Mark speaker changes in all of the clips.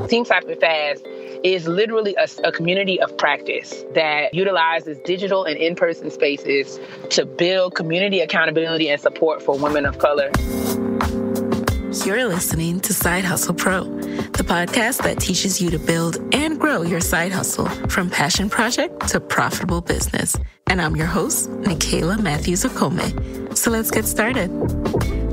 Speaker 1: Team Cypher Fast is literally a community of practice that utilizes digital and in-person spaces to build community accountability and support for women of color.
Speaker 2: You're listening to Side Hustle Pro, the podcast that teaches you to build and grow your side hustle from passion project to profitable business. And I'm your host, Nicaila Matthews-Okome. So let's get started.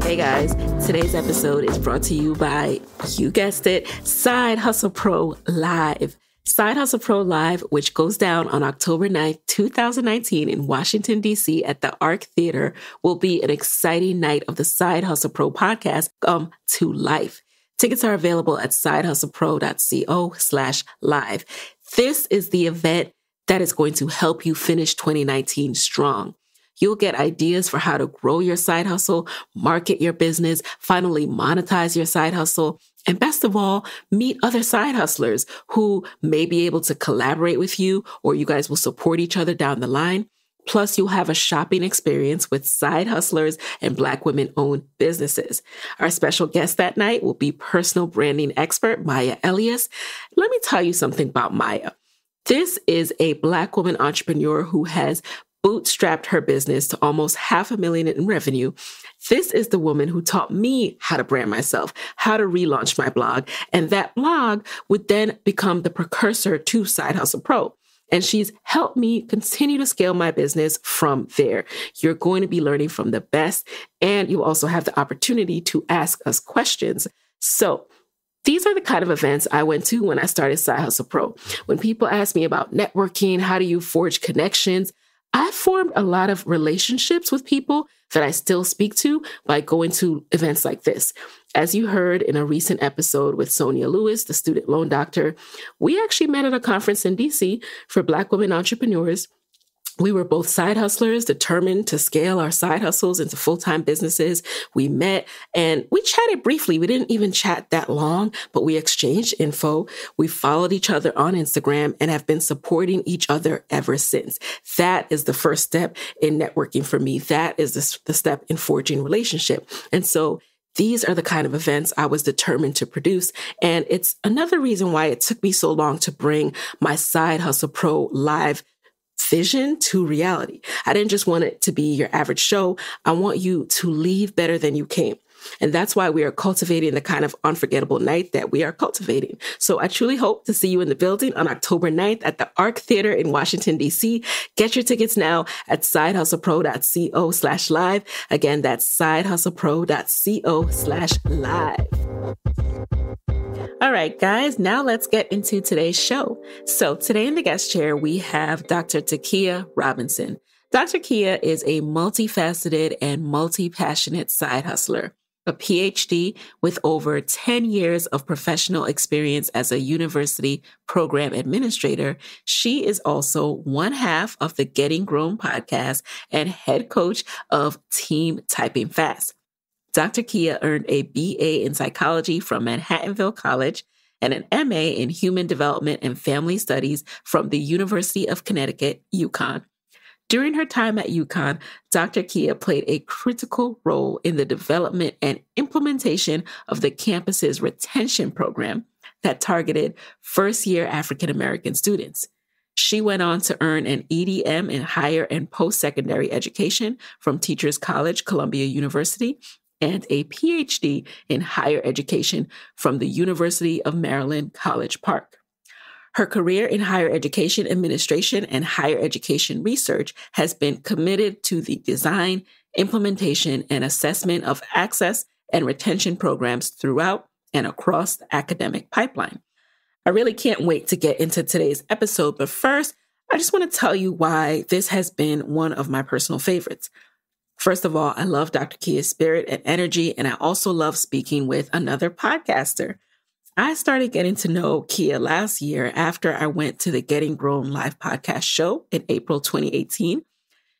Speaker 2: Hey guys, today's episode is brought to you by, you guessed it, Side Hustle Pro Live. Side Hustle Pro Live, which goes down on October 9th, 2019 in Washington, D.C. at the Arc Theater, will be an exciting night of the Side Hustle Pro podcast come to life. Tickets are available at sidehustlepro.co/live. This is the event that is going to help you finish 2019 strong. You'll get ideas for how to grow your side hustle, market your business, finally monetize your side hustle, and best of all, meet other side hustlers who may be able to collaborate with you, or you guys will support each other down the line. Plus, you'll have a shopping experience with side hustlers and Black women-owned businesses. Our special guest that night will be personal branding expert Maya Elias. Let me tell you something about Maya. This is a Black woman entrepreneur who has bootstrapped her business to almost $500,000 in revenue. This is the woman who taught me how to brand myself, how to relaunch my blog, and that blog would then become the precursor to Side Hustle Pro. And she's helped me continue to scale my business from there. You're going to be learning from the best, and you also have the opportunity to ask us questions. So these are the kind of events I went to when I started Side Hustle Pro. When people ask me about networking, how do you forge connections, I formed a lot of relationships with people that I still speak to by going to events like this. As you heard in a recent episode with Sonia Lewis, the student loan doctor, we actually met at a conference in DC for Black women entrepreneurs. We were both side hustlers, determined to scale our side hustles into full-time businesses. We met and we chatted briefly. We didn't even chat that long, but we exchanged info. We followed each other on Instagram and have been supporting each other ever since. That is the first step in networking for me. That is the step in forging relationship. And so these are the kind of events I was determined to produce. And it's another reason why it took me so long to bring my Side Hustle Pro Live vision to reality. I didn't just want it to be your average show. I want you to leave better than you came. And that's why we are cultivating the kind of unforgettable night that we are cultivating. So I truly hope to see you in the building on October 9th at the Arc Theater in Washington, D.C. Get your tickets now at sidehustlepro.co/live. Again, that's sidehustlepro.co/live. All right, guys, now let's get into today's show. So today in the guest chair, we have Dr. Takia Robinson. Dr. Kia is a multifaceted and multi-passionate side hustler, a PhD with over 10 years of professional experience as a university program administrator. She is also one half of the Getting Grown podcast and head coach of Team Typing Fast. Dr. Kia earned a BA in psychology from Manhattanville College and an MA in human development and family studies from the University of Connecticut, UConn. During her time at UConn, Dr. Kia played a critical role in the development and implementation of the campus's retention program that targeted first-year African-American students. She went on to earn an EDM in higher and post-secondary education from Teachers College, Columbia University, and a PhD in higher education from the University of Maryland, College Park. Her career in higher education administration and higher education research has been committed to the design, implementation, and assessment of access and retention programs throughout and across the academic pipeline. I really can't wait to get into today's episode, but first, I just want to tell you why this has been one of my personal favorites. First of all, I love Dr. Kia's spirit and energy, and I also love speaking with another podcaster. I started getting to know Kia last year after I went to the Getting Grown live podcast show in April 2018.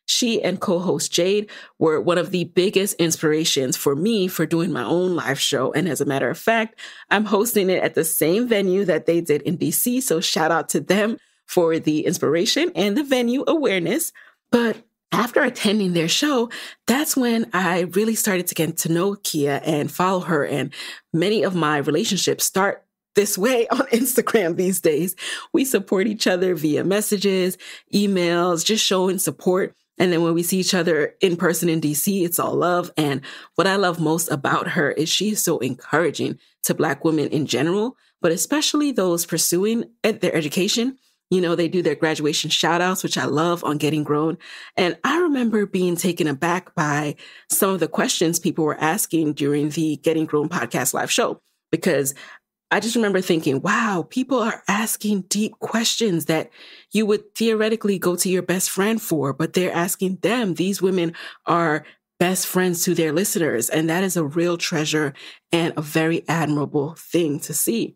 Speaker 2: She and co-host Jade were one of the biggest inspirations for me for doing my own live show. And as a matter of fact, I'm hosting it at the same venue that they did in DC. So shout out to them for the inspiration and the venue awareness. But after attending their show, that's when I really started to get to know Kia and follow her. And many of my relationships start this way on Instagram these days. We support each other via messages, emails, just showing support. And then when we see each other in person in DC, it's all love. And what I love most about her is she is so encouraging to Black women in general, but especially those pursuing their education. You know, they do their graduation shout outs, which I love on Getting Grown. And I remember being taken aback by some of the questions people were asking during the Getting Grown podcast live show, because I just remember thinking, wow, people are asking deep questions that you would theoretically go to your best friend for, but they're asking them. These women are best friends to their listeners. And that is a real treasure and a very admirable thing to see.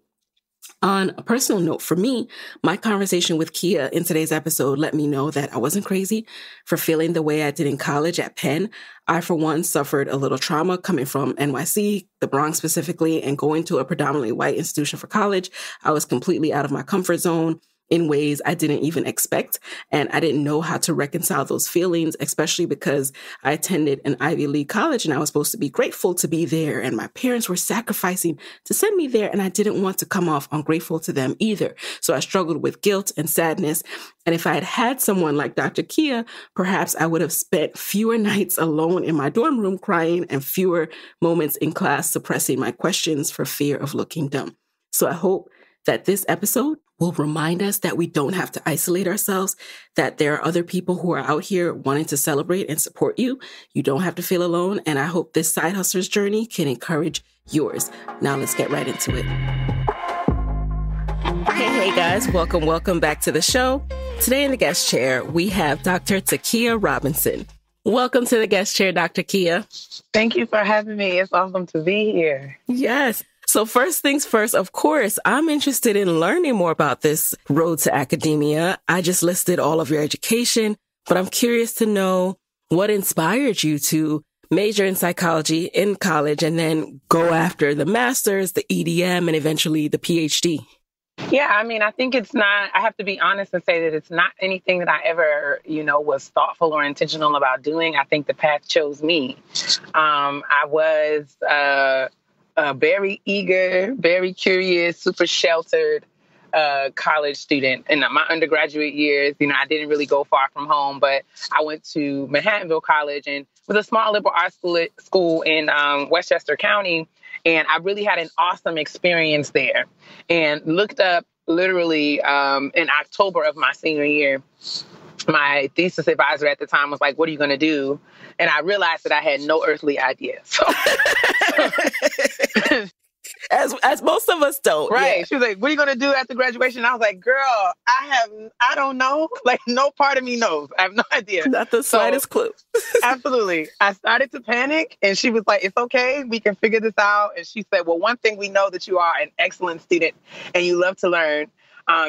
Speaker 2: On a personal note, for me, my conversation with Kia in today's episode let me know that I wasn't crazy for feeling the way I did in college at Penn. I, for one, suffered a little trauma coming from NYC, the Bronx specifically, and going to a predominantly white institution for college. I was completely out of my comfort zone in ways I didn't even expect. And I didn't know how to reconcile those feelings, especially because I attended an Ivy League college and I was supposed to be grateful to be there. And my parents were sacrificing to send me there. And I didn't want to come off ungrateful to them either. So I struggled with guilt and sadness. And if I had had someone like Dr. Kia, perhaps I would have spent fewer nights alone in my dorm room crying and fewer moments in class suppressing my questions for fear of looking dumb. So I hope that this episode will remind us that we don't have to isolate ourselves, that there are other people who are out here wanting to celebrate and support you. You don't have to feel alone. And I hope this side hustler's journey can encourage yours. Now let's get right into it. Hey guys, welcome back to the show. Today in the guest chair, we have Dr. Takia Robinson. Welcome to the guest chair, Dr. Kia.
Speaker 1: Thank you for having me. It's awesome to be here.
Speaker 2: Yes. So first things first, of course, I'm interested in learning more about this road to academia. I just listed all of your education, but I'm curious to know what inspired you to major in psychology in college and then go after the master's, the EDM, and eventually the PhD.
Speaker 1: Yeah, I mean, I think it's not, I have to be honest and say that it's not anything that I ever, was thoughtful or intentional about doing. I think the path chose me. I was a very eager, very curious, super sheltered college student. In my undergraduate years, I didn't really go far from home, but I went to Manhattanville College and was a small liberal arts school in Westchester County. And I really had an awesome experience there and looked up literally in October of my senior year. My thesis advisor at the time was like, what are you going to do? And I realized that I had no earthly idea. So,
Speaker 2: as most of us don't.
Speaker 1: Right.
Speaker 2: Yeah.
Speaker 1: She was like, what are you going to do after graduation? And I was like, girl, I don't know. Like, no part of me knows. I have no idea.
Speaker 2: Not the slightest clue.
Speaker 1: Absolutely. I started to panic and she was like, it's okay. We can figure this out. And she said, well, one thing we know that you are an excellent student and you love to learn.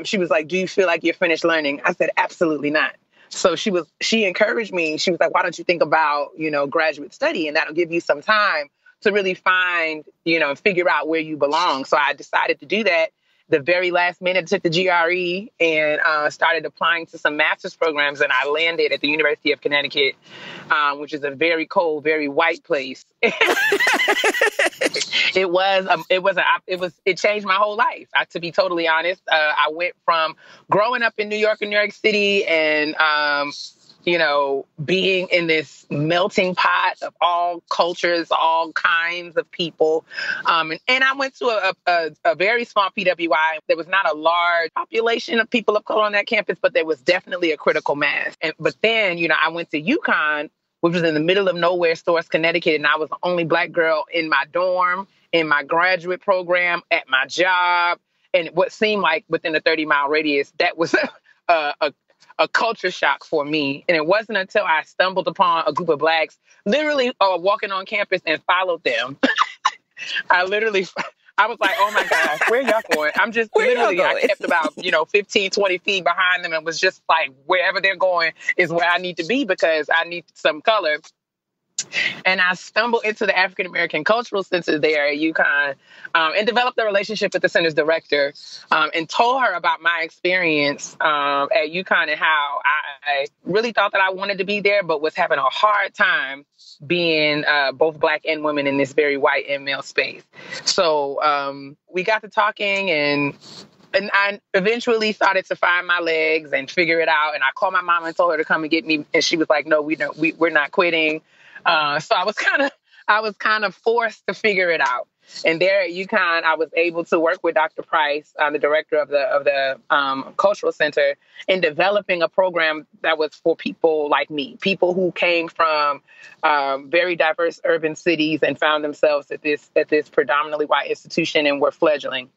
Speaker 1: She was like, do you feel like you're finished learning? I said, absolutely not. So she encouraged me. She was like, why don't you think about, graduate study? And that'll give you some time to really find, and figure out where you belong. So I decided to do that. The very last minute, took the GRE and started applying to some master's programs. And I landed at the University of Connecticut, which is a very cold, very white place. It changed my whole life. To be totally honest, I went from growing up in New York and New York City and, being in this melting pot of all cultures, all kinds of people. And I went to a very small PWI. There was not a large population of people of color on that campus, but there was definitely a critical mass. But then, I went to UConn, which was in the middle of nowhere, Storrs, Connecticut, and I was the only Black girl in my dorm, in my graduate program, at my job. And what seemed like within a 30-mile radius, that was a culture shock for me. And it wasn't until I stumbled upon a group of Blacks literally walking on campus and followed them. I was like, oh my gosh, where y'all going? I'm just I kept about, 15, 20 feet behind them and was just like, wherever they're going is where I need to be because I need some color. And I stumbled into the African American Cultural Center there at UConn, and developed a relationship with the center's director, and told her about my experience at UConn and how I really thought that I wanted to be there, but was having a hard time being both Black and women in this very white and male space. So we got to talking, and I eventually started to find my legs and figure it out. And I called my mom and told her to come and get me. And she was like, no, we're not quitting. So I was kind of forced to figure it out. And there at UConn, I was able to work with Dr. Price, the director of the Cultural Center, in developing a program that was for people like me, people who came from very diverse urban cities and found themselves at this predominantly white institution and were fledgling.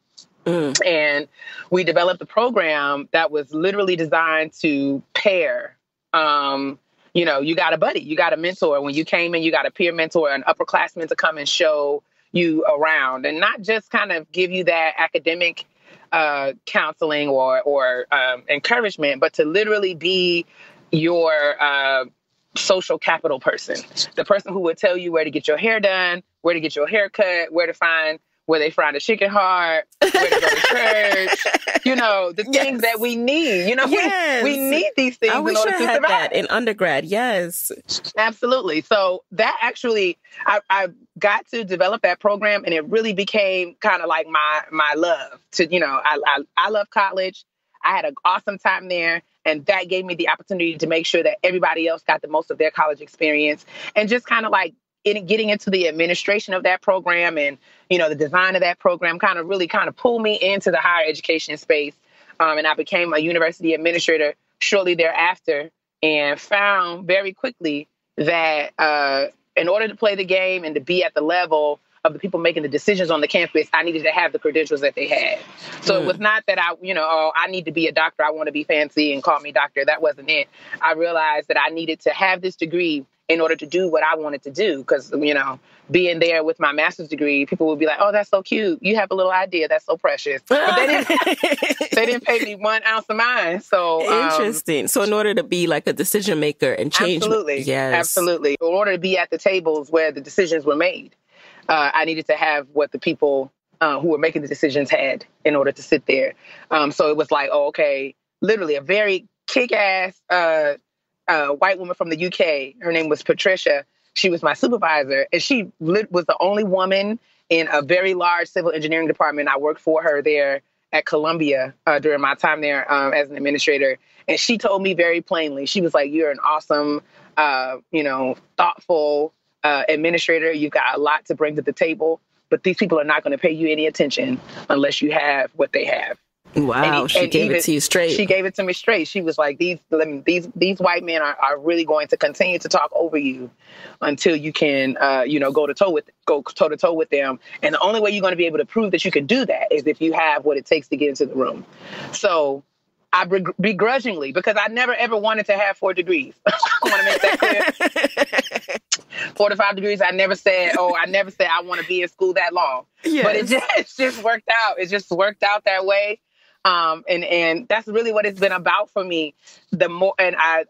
Speaker 1: And we developed a program that was literally designed to pair. You got a buddy, you got a mentor. When you came in, you got a peer mentor, an upperclassman to come and show you around, and not just kind of give you that academic counseling or encouragement, but to literally be your social capital person, the person who would tell you where to get your hair done, where to get your hair cut, where they find a chicken heart, where to go to church, the things that we need.
Speaker 2: Yes.
Speaker 1: We need these things
Speaker 2: I wish
Speaker 1: in order
Speaker 2: I
Speaker 1: to
Speaker 2: had
Speaker 1: survive.
Speaker 2: that in undergrad. Yes.
Speaker 1: Absolutely. So that actually, I got to develop that program, and it really became kind of like my love to, I love college. I had an awesome time there. And that gave me the opportunity to make sure that everybody else got the most of their college experience, and just kind of like getting into the administration of that program and, the design of that program kind of pulled me into the higher education space. And I became a university administrator shortly thereafter, and found very quickly that in order to play the game and to be at the level of the people making the decisions on the campus, I needed to have the credentials that they had. So it was not that I need to be a doctor. I want to be fancy and call me doctor. That wasn't it. I realized that I needed to have this degree in order to do what I wanted to do. Because, being there with my master's degree, people would be like, oh, that's so cute. You have a little idea. That's so precious. But they didn't pay me 1 ounce of mine. So
Speaker 2: interesting. So in order to be like a decision maker and change.
Speaker 1: Absolutely.
Speaker 2: Yes.
Speaker 1: Absolutely. In order to be at the tables where the decisions were made, I needed to have what the people who were making the decisions had in order to sit there. So it was like, oh, okay, literally a very kick-ass white woman from the UK. Her name was Patricia. She was my supervisor, and she was the only woman in a very large civil engineering department. I worked for her there at Columbia during my time there as an administrator. And she told me very plainly, she was like, you're an awesome, thoughtful administrator. You've got a lot to bring to the table, but these people are not going to pay you any attention unless you have what they have.
Speaker 2: Wow, she gave it to you straight.
Speaker 1: She gave it to me straight. She was like, these white men are really going to continue to talk over you until you can, go toe to toe with them. And the only way you're going to be able to prove that you can do that is if you have what it takes to get into the room. So I begrudgingly, because I never ever wanted to have 4 degrees. I want to make that clear. 4 to 5 degrees. I never said I want to be in school that long. Yes. But it just worked out. It just worked out that way. And that's really what it's been about for me. I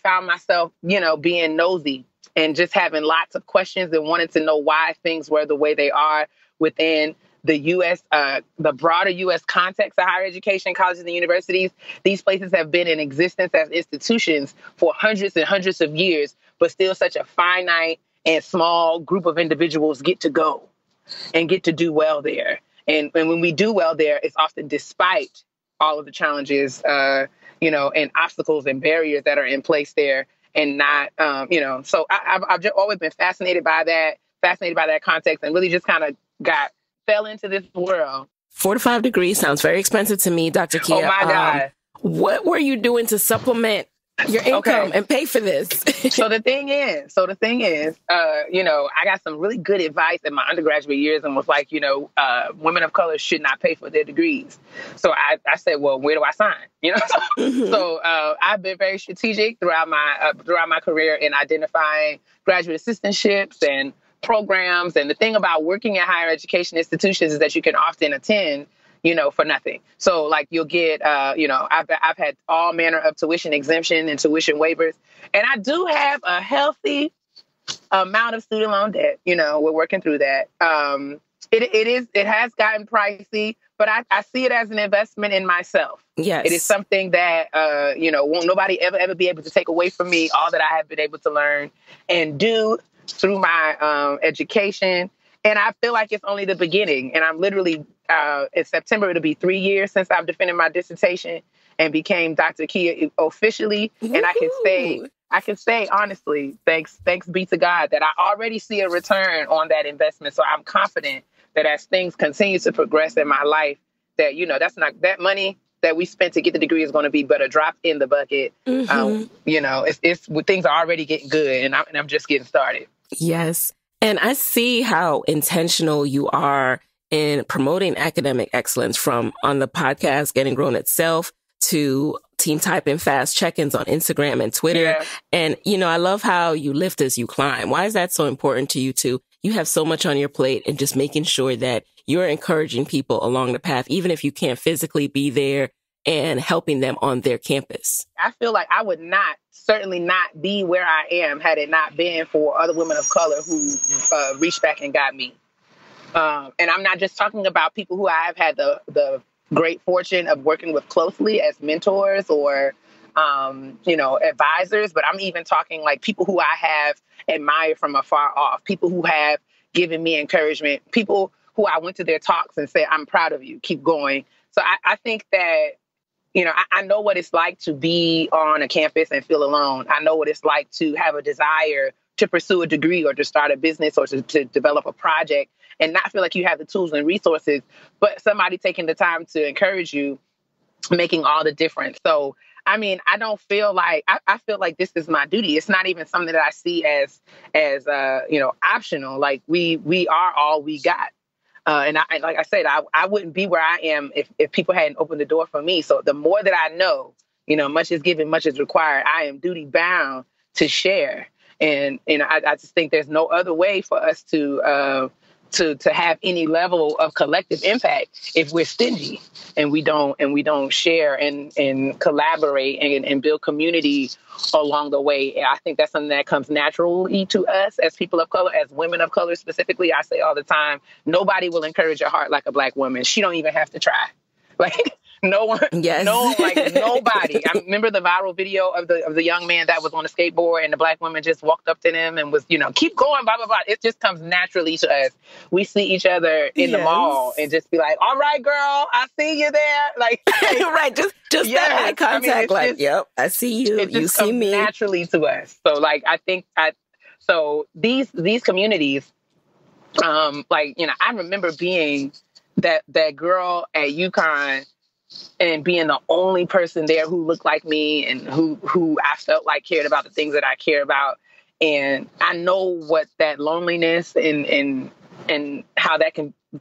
Speaker 1: found myself, being nosy and just having lots of questions and wanting to know why things were the way they are within the U.S., the broader U.S. context of higher education, colleges and universities. These places have been in existence as institutions for hundreds and hundreds of years, but still such a finite and small group of individuals get to go and get to do well there. And when we do well there, it's often despite all of the challenges, and obstacles and barriers that are in place there, and not, So I've just always been fascinated by that context, and really just kind of fell into this world.
Speaker 2: 4 to 5 degrees sounds very expensive to me, Dr. Kia.
Speaker 1: Oh my God!
Speaker 2: What were you doing to supplement your income and pay for this?
Speaker 1: So the thing is, I got some really good advice in my undergraduate years, and was like, women of color should not pay for their degrees. So I said, well, where do I sign? So I've been very strategic throughout my career in identifying graduate assistantships and programs. And the thing about working at higher education institutions is that you can often attend for nothing. So like you'll get, I've had all manner of tuition exemption and tuition waivers. And I do have a healthy amount of student loan debt. We're working through that. It has gotten pricey, but I see it as an investment in myself.
Speaker 2: Yes.
Speaker 1: It is something that, won't nobody ever be able to take away from me, all that I have been able to learn and do through my education. And I feel like it's only the beginning. And I'm literally, in September, it'll be 3 years since I've defended my dissertation and became Dr. Kia officially.
Speaker 2: Woo-hoo.
Speaker 1: And I can say honestly, thanks be to God, that I already see a return on that investment. So I'm confident that as things continue to progress in my life, that, that's not that money that we spent to get the degree is going to be but a drop in the bucket.
Speaker 2: Mm-hmm.
Speaker 1: It's things are already getting good, and I'm just getting started.
Speaker 2: Yes. And I see how intentional you are in promoting academic excellence, from on the podcast, Getting Grown itself, to Team Typing Fast check-ins on Instagram and Twitter.
Speaker 1: Yeah.
Speaker 2: And, I love how you lift as you climb. Why is that so important to you too? You have so much on your plate, and just making sure that you're encouraging people along the path, even if you can't physically be there, and helping them on their campus.
Speaker 1: I feel like I would certainly not be where I am had it not been for other women of color who reached back and got me. And I'm not just talking about people who I have had the great fortune of working with closely as mentors or, advisors, but I'm even talking like people who I have admired from afar off, people who have given me encouragement, people who I went to their talks and said, I'm proud of you, keep going. So I think that, I know what it's like to be on a campus and feel alone. I know what it's like to have a desire to pursue a degree or to start a business or to develop a project and not feel like you have the tools and resources, but somebody taking the time to encourage you, making all the difference. So, I don't feel like, I feel like this is my duty. It's not even something that I see as optional. Like we are all we got. And like I said, I wouldn't be where I am if people hadn't opened the door for me. So the more that I know, much is given, much is required. I am duty bound to share. And, I just think there's no other way for us to have any level of collective impact if we're stingy and we don't share and collaborate and build community along the way. And I think that's something that comes naturally to us as people of color, as women of color specifically. I say all the time, nobody will encourage your heart like a Black woman. She don't even have to try. Like no one,
Speaker 2: yes.
Speaker 1: Nobody. I remember the viral video of the young man that was on a skateboard and the Black woman just walked up to him and was, keep going, blah, blah, blah. It just comes naturally to us. We see each other in the mall and just be like, all right, girl, I see you there. Like,
Speaker 2: right. Just that eye contact. Yep, I see you. You see me.
Speaker 1: Naturally to us. So like, I think so these communities, I remember being that girl at UConn and being the only person there who looked like me and who I felt like cared about the things that I care about. And I know what that loneliness and how that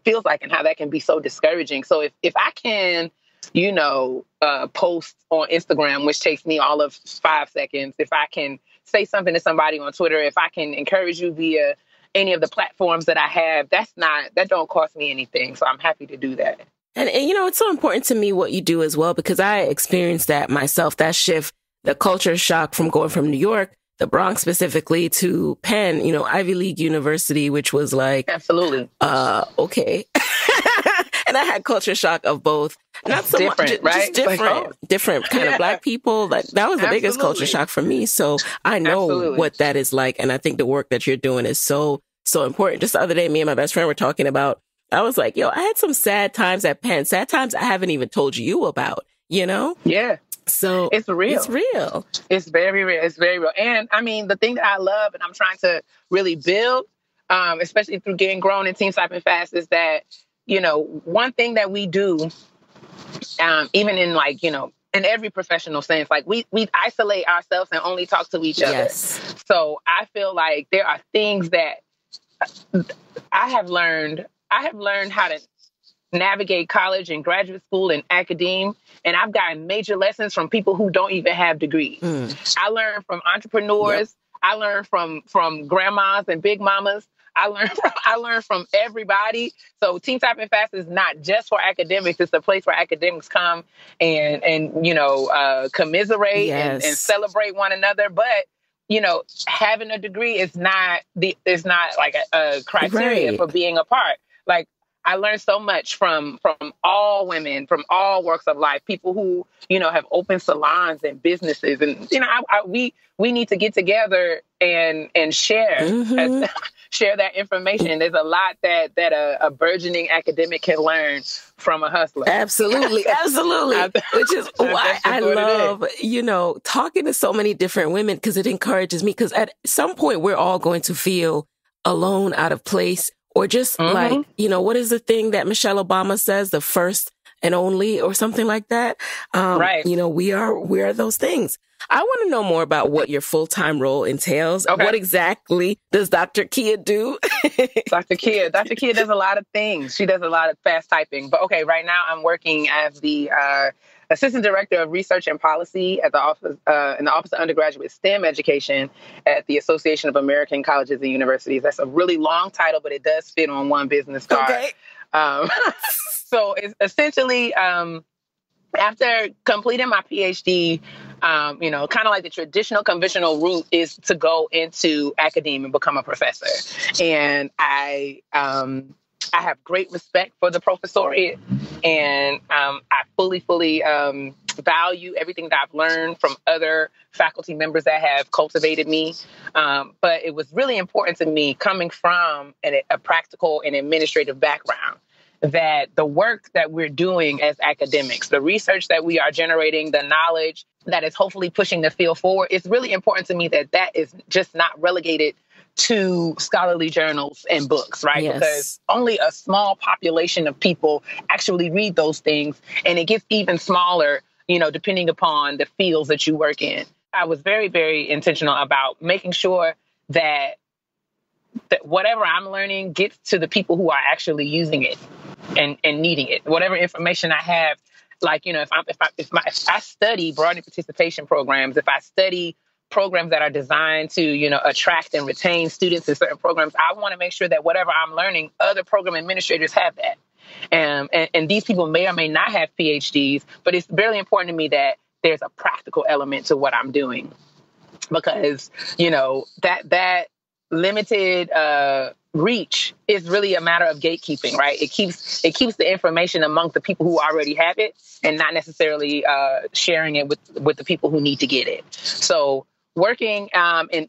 Speaker 1: feels like and how that can be so discouraging. So if I can, post on Instagram, which takes me all of 5 seconds, if I can say something to somebody on Twitter, if I can encourage you via any of the platforms that I have, that don't cost me anything. So I'm happy to do that.
Speaker 2: And it's so important to me what you do as well, because I experienced that myself, that shift, the culture shock from going from New York, the Bronx specifically, to Penn, Ivy League University, which was like,
Speaker 1: absolutely.
Speaker 2: Okay. And I had culture shock of both. Not so
Speaker 1: different,
Speaker 2: much,
Speaker 1: right?
Speaker 2: just different kind of Black people. Like that was the biggest culture shock for me. So I know what that is like. And I think the work that you're doing is so, so important. Just the other day, me and my best friend were talking about, I was like, I had some sad times at Penn, sad times I haven't even told you about,
Speaker 1: Yeah.
Speaker 2: So
Speaker 1: it's real.
Speaker 2: It's real.
Speaker 1: It's very real. It's very real. And the thing that I love and I'm trying to really build, especially through Getting Grown and Team Typing Fast, is that, one thing that we do, even in in every professional sense, like we isolate ourselves and only talk to each other.
Speaker 2: Yes.
Speaker 1: So I feel like there are things that I have learned how to navigate college and graduate school and academe. And I've gotten major lessons from people who don't even have degrees. I learned from entrepreneurs. Yep. I learned from grandmas and big mamas. I learned from everybody. So Team Typing Fast is not just for academics. It's a place where academics come and commiserate and celebrate one another. But having a degree is not like a criteria
Speaker 2: Right.
Speaker 1: for being a part. Like, I learned so much from all women, from all walks of life, people who, have opened salons and businesses. And, we need to get together and share,
Speaker 2: Mm-hmm.
Speaker 1: share that information. There's a lot that a burgeoning academic can learn from a hustler.
Speaker 2: Absolutely. Absolutely. Which is why I love, talking to so many different women, because it encourages me, because at some point we're all going to feel alone, out of place, or just like, what is the thing that Michelle Obama says, the first and only, or something like that?
Speaker 1: Right.
Speaker 2: We are those things. I want to know more about what your full-time role entails.
Speaker 1: Okay.
Speaker 2: What exactly does Dr. Kia do?
Speaker 1: Dr. Kia does a lot of things. She does a lot of fast typing. But okay, right now I'm working as the Assistant Director of Research and Policy at the office in the Office of Undergraduate STEM Education at the Association of American Colleges and Universities. That's a really long title, but it does fit on one business card.
Speaker 2: Okay.
Speaker 1: So it's essentially, after completing my PhD, kind of like the traditional conventional route is to go into academia and become a professor. And I have great respect for the professoriate, and I fully value everything that I've learned from other faculty members that have cultivated me. But it was really important to me, coming from a practical and administrative background, that the work that we're doing as academics, the research that we are generating, the knowledge that is hopefully pushing the field forward, it's really important to me that is just not relegated to scholarly journals and books, right?
Speaker 2: Yes.
Speaker 1: Because only a small population of people actually read those things, and it gets even smaller, depending upon the fields that you work in. I was very, very intentional about making sure that whatever I'm learning gets to the people who are actually using it and needing it. Whatever information I have, like, if I study broadening participation programs, if I study programs that are designed to, attract and retain students in certain programs, I want to make sure that whatever I'm learning, other program administrators have that. And these people may or may not have PhDs, but it's very important to me that there's a practical element to what I'm doing, because, that limited reach is really a matter of gatekeeping, right? It keeps the information among the people who already have it, and not necessarily sharing it with the people who need to get it. So working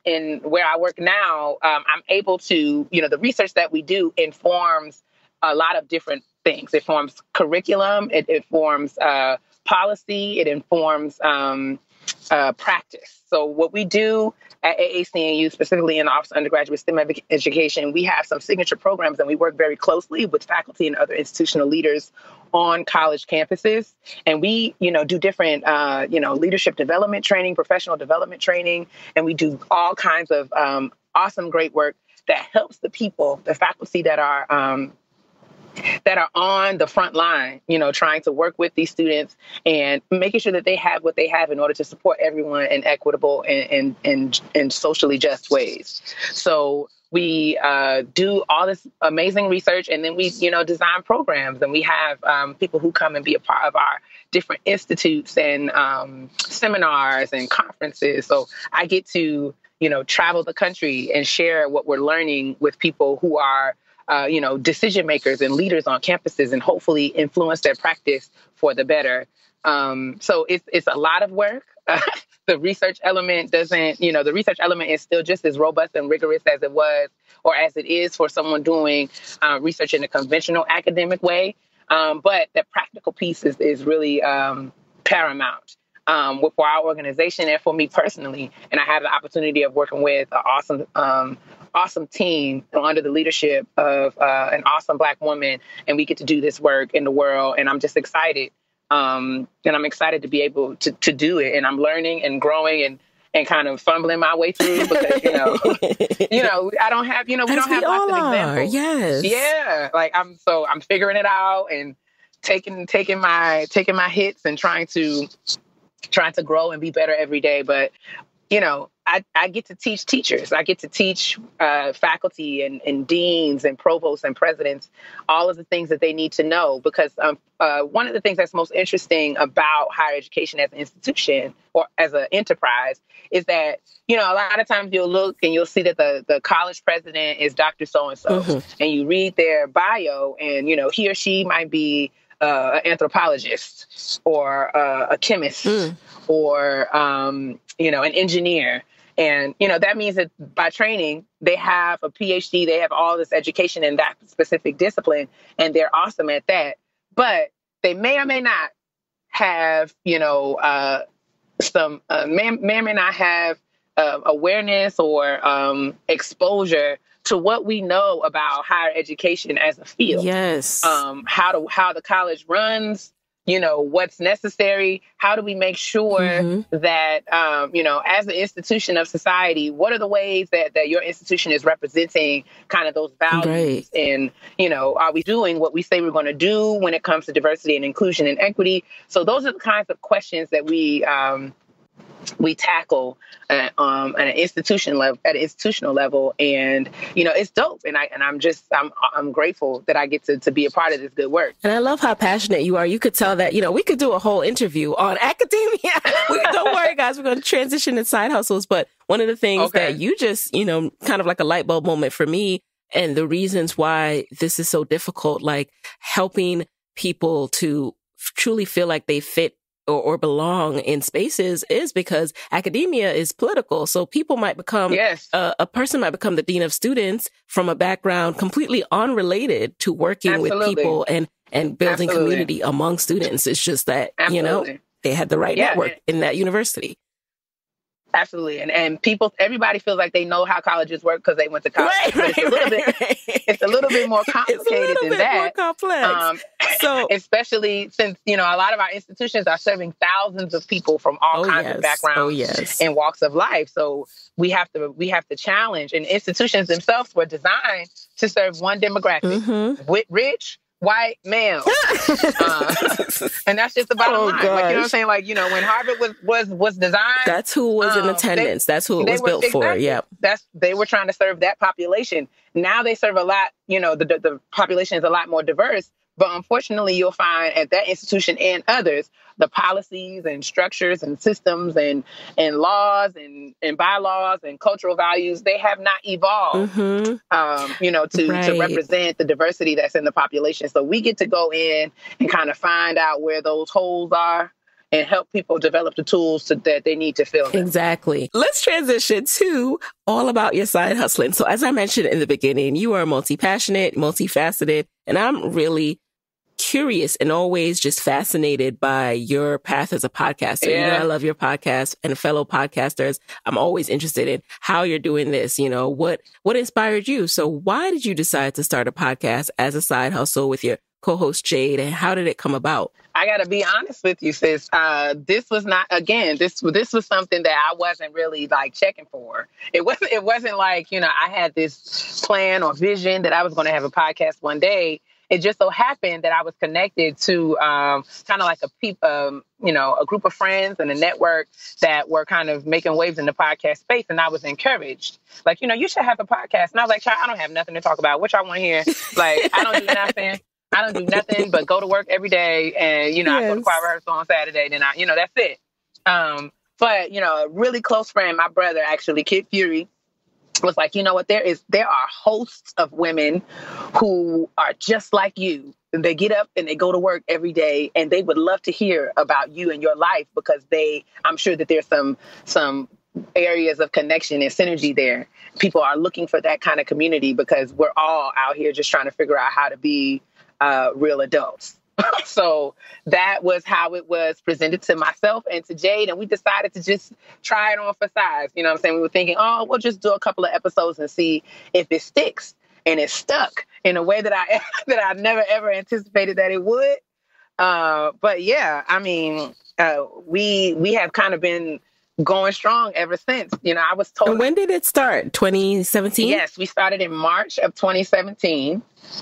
Speaker 1: in where I work now, I'm able to, the research that we do informs a lot of different things. It forms curriculum, it informs policy, it informs practice. So what we do at AAC&U, specifically in the Office of Undergraduate STEM Education, we have some signature programs, and we work very closely with faculty and other institutional leaders on college campuses. And we, do different, leadership development training, professional development training, and we do all kinds of awesome, great work that helps the people, the faculty that are on the front line, trying to work with these students and making sure that they have what they have in order to support everyone in equitable and socially just ways. So we do all this amazing research, and then we, design programs, and we have people who come and be a part of our different institutes and seminars and conferences. So I get to, travel the country and share what we're learning with people who are decision makers and leaders on campuses, and hopefully influence their practice for the better. So it's a lot of work. The research element the research element is still just as robust and rigorous as it was, or as it is for someone doing research in a conventional academic way. But the practical piece is really paramount for our organization and for me personally. And I have the opportunity of working with an awesome team under the leadership of an awesome Black woman, and we get to do this work in the world. And I'm just excited, and I'm excited to be able to do it. And I'm learning and growing and kind of fumbling my way through, because I don't have we don't have lots of examples.
Speaker 2: Yes,
Speaker 1: yeah, like I'm figuring it out and taking my hits and trying to grow and be better every day. But I get to teach teachers. I get to teach faculty and deans and provosts and presidents all of the things that they need to know. Because one of the things that's most interesting about higher education as an institution or as an enterprise is that, a lot of times you'll look and you'll see that the college president is Dr. So-and-so. And you read their bio and, he or she might be an anthropologist or a chemist or, an engineer. And, that means that by training, they have a PhD, they have all this education in that specific discipline, and they're awesome at that. But they may or may not have, may or may not have awareness or exposure to what we know about higher education as a field.
Speaker 2: Yes.
Speaker 1: How the college runs, what's necessary. How do we make sure that, as an institution of society, what are the ways that your institution is representing kind of those values? Right. And, are we doing what we say we're going to do when it comes to diversity and inclusion and equity? So those are the kinds of questions that we tackle at an institutional level, and it's dope. And I'm grateful that I get to be a part of this good work.
Speaker 2: And I love how passionate you are. You could tell that we could do a whole interview on academia. Don't worry, guys. We're going to transition to side hustles. But one of the things that you just kind of like a light bulb moment for me, and the reasons why this is so difficult, like helping people to truly feel like they fit or belong in spaces, is because academia is political. So people might become, a person might become the dean of students from a background completely unrelated to working with people and building community among students. It's just that, they had the right network in that university.
Speaker 1: Absolutely. And everybody feels like they know how colleges work because they went to college. It's a little bit more complicated than that.
Speaker 2: More complex.
Speaker 1: So, especially since, a lot of our institutions are serving thousands of people from all kinds of backgrounds and walks of life. So we have to challenge, and institutions themselves were designed to serve one demographic, with rich, white male. And that's just the bottom line. Like, you know what I'm saying? Like, when Harvard was designed,
Speaker 2: that's who was in attendance. That's who it was built for. Yeah.
Speaker 1: They were trying to serve that population. Now they serve a lot, the population is a lot more diverse. But unfortunately, you'll find at that institution and others, the policies and structures and systems and laws and bylaws and cultural values, they have not evolved, to represent the diversity that's in the population. So we get to go in and kind of find out where those holes are and help people develop the tools that they need to fill them.
Speaker 2: Exactly. Let's transition to all about your side hustling. So as I mentioned in the beginning, you are multi-passionate, multifaceted, and I'm really curious and always just fascinated by your path as a podcaster. I love your podcast, and fellow podcasters, I'm always interested in how you're doing this. What inspired you? So why did you decide to start a podcast as a side hustle with your co-host Jade, and how did it come about?
Speaker 1: I got to be honest with you, sis. This was not, again, this was something that I wasn't really like checking for. It wasn't like, I had this plan or vision that I was going to have a podcast one day. It just so happened that I was connected to kind of like a group of friends and a network that were kind of making waves in the podcast space. And I was encouraged. Like, you should have a podcast. And I was like, I don't have nothing to talk about. What y'all want to hear? Like, I don't do nothing. I don't do nothing but go to work every day. And, I go to choir rehearsal on Saturday. Then that's it. But, a really close friend, my brother, actually, Kid Fury, was like, what, there are hosts of women who are just like you. And they get up and they go to work every day, and they would love to hear about you and your life, because I'm sure that there's some areas of connection and synergy there. People are looking for that kind of community because we're all out here just trying to figure out how to be real adults. So that was how it was presented to myself and to Jade. And we decided to just try it on for size. You know what I'm saying? We were thinking, we'll just do a couple of episodes and see if it sticks. And it stuck in a way that I never, ever anticipated that it would. But yeah, I mean, we have kind of been going strong ever since. I was told.
Speaker 2: And when did it start? 2017?
Speaker 1: Yes, we started in March of 2017.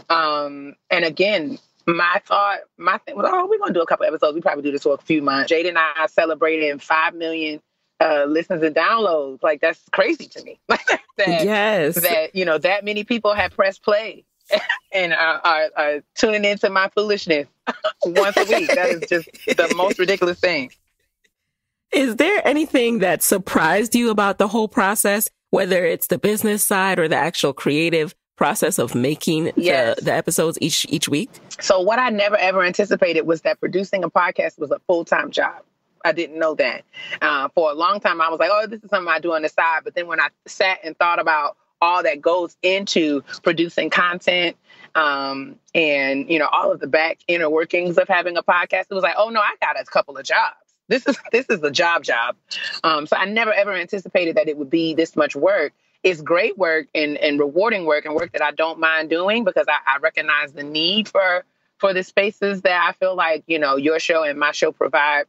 Speaker 1: And again, my thing was, we're going to do a couple episodes. We probably do this for a few months. Jade and I celebrated 5 million listens and downloads. Like, that's crazy to me. That, you know, that many people have pressed play and are tuning into my foolishness once a week. That is just the most ridiculous thing.
Speaker 2: Is there anything that surprised you about the whole process, whether it's the business side or the actual creative process of making the episodes each week?
Speaker 1: So what I never, ever anticipated was that producing a podcast was a full-time job. I didn't know that. For a long time, I was like, oh, this is something I do on the side. But then when I sat and thought about all that goes into producing content, and, you know, all of the back inner workings of having a podcast, it was like, oh no, I got a couple of jobs. This is a job. So I never, ever anticipated that it would be this much work. It's great work and rewarding work and work that I don't mind doing, because I recognize the need for the spaces that I feel like, you know, your show and my show provide.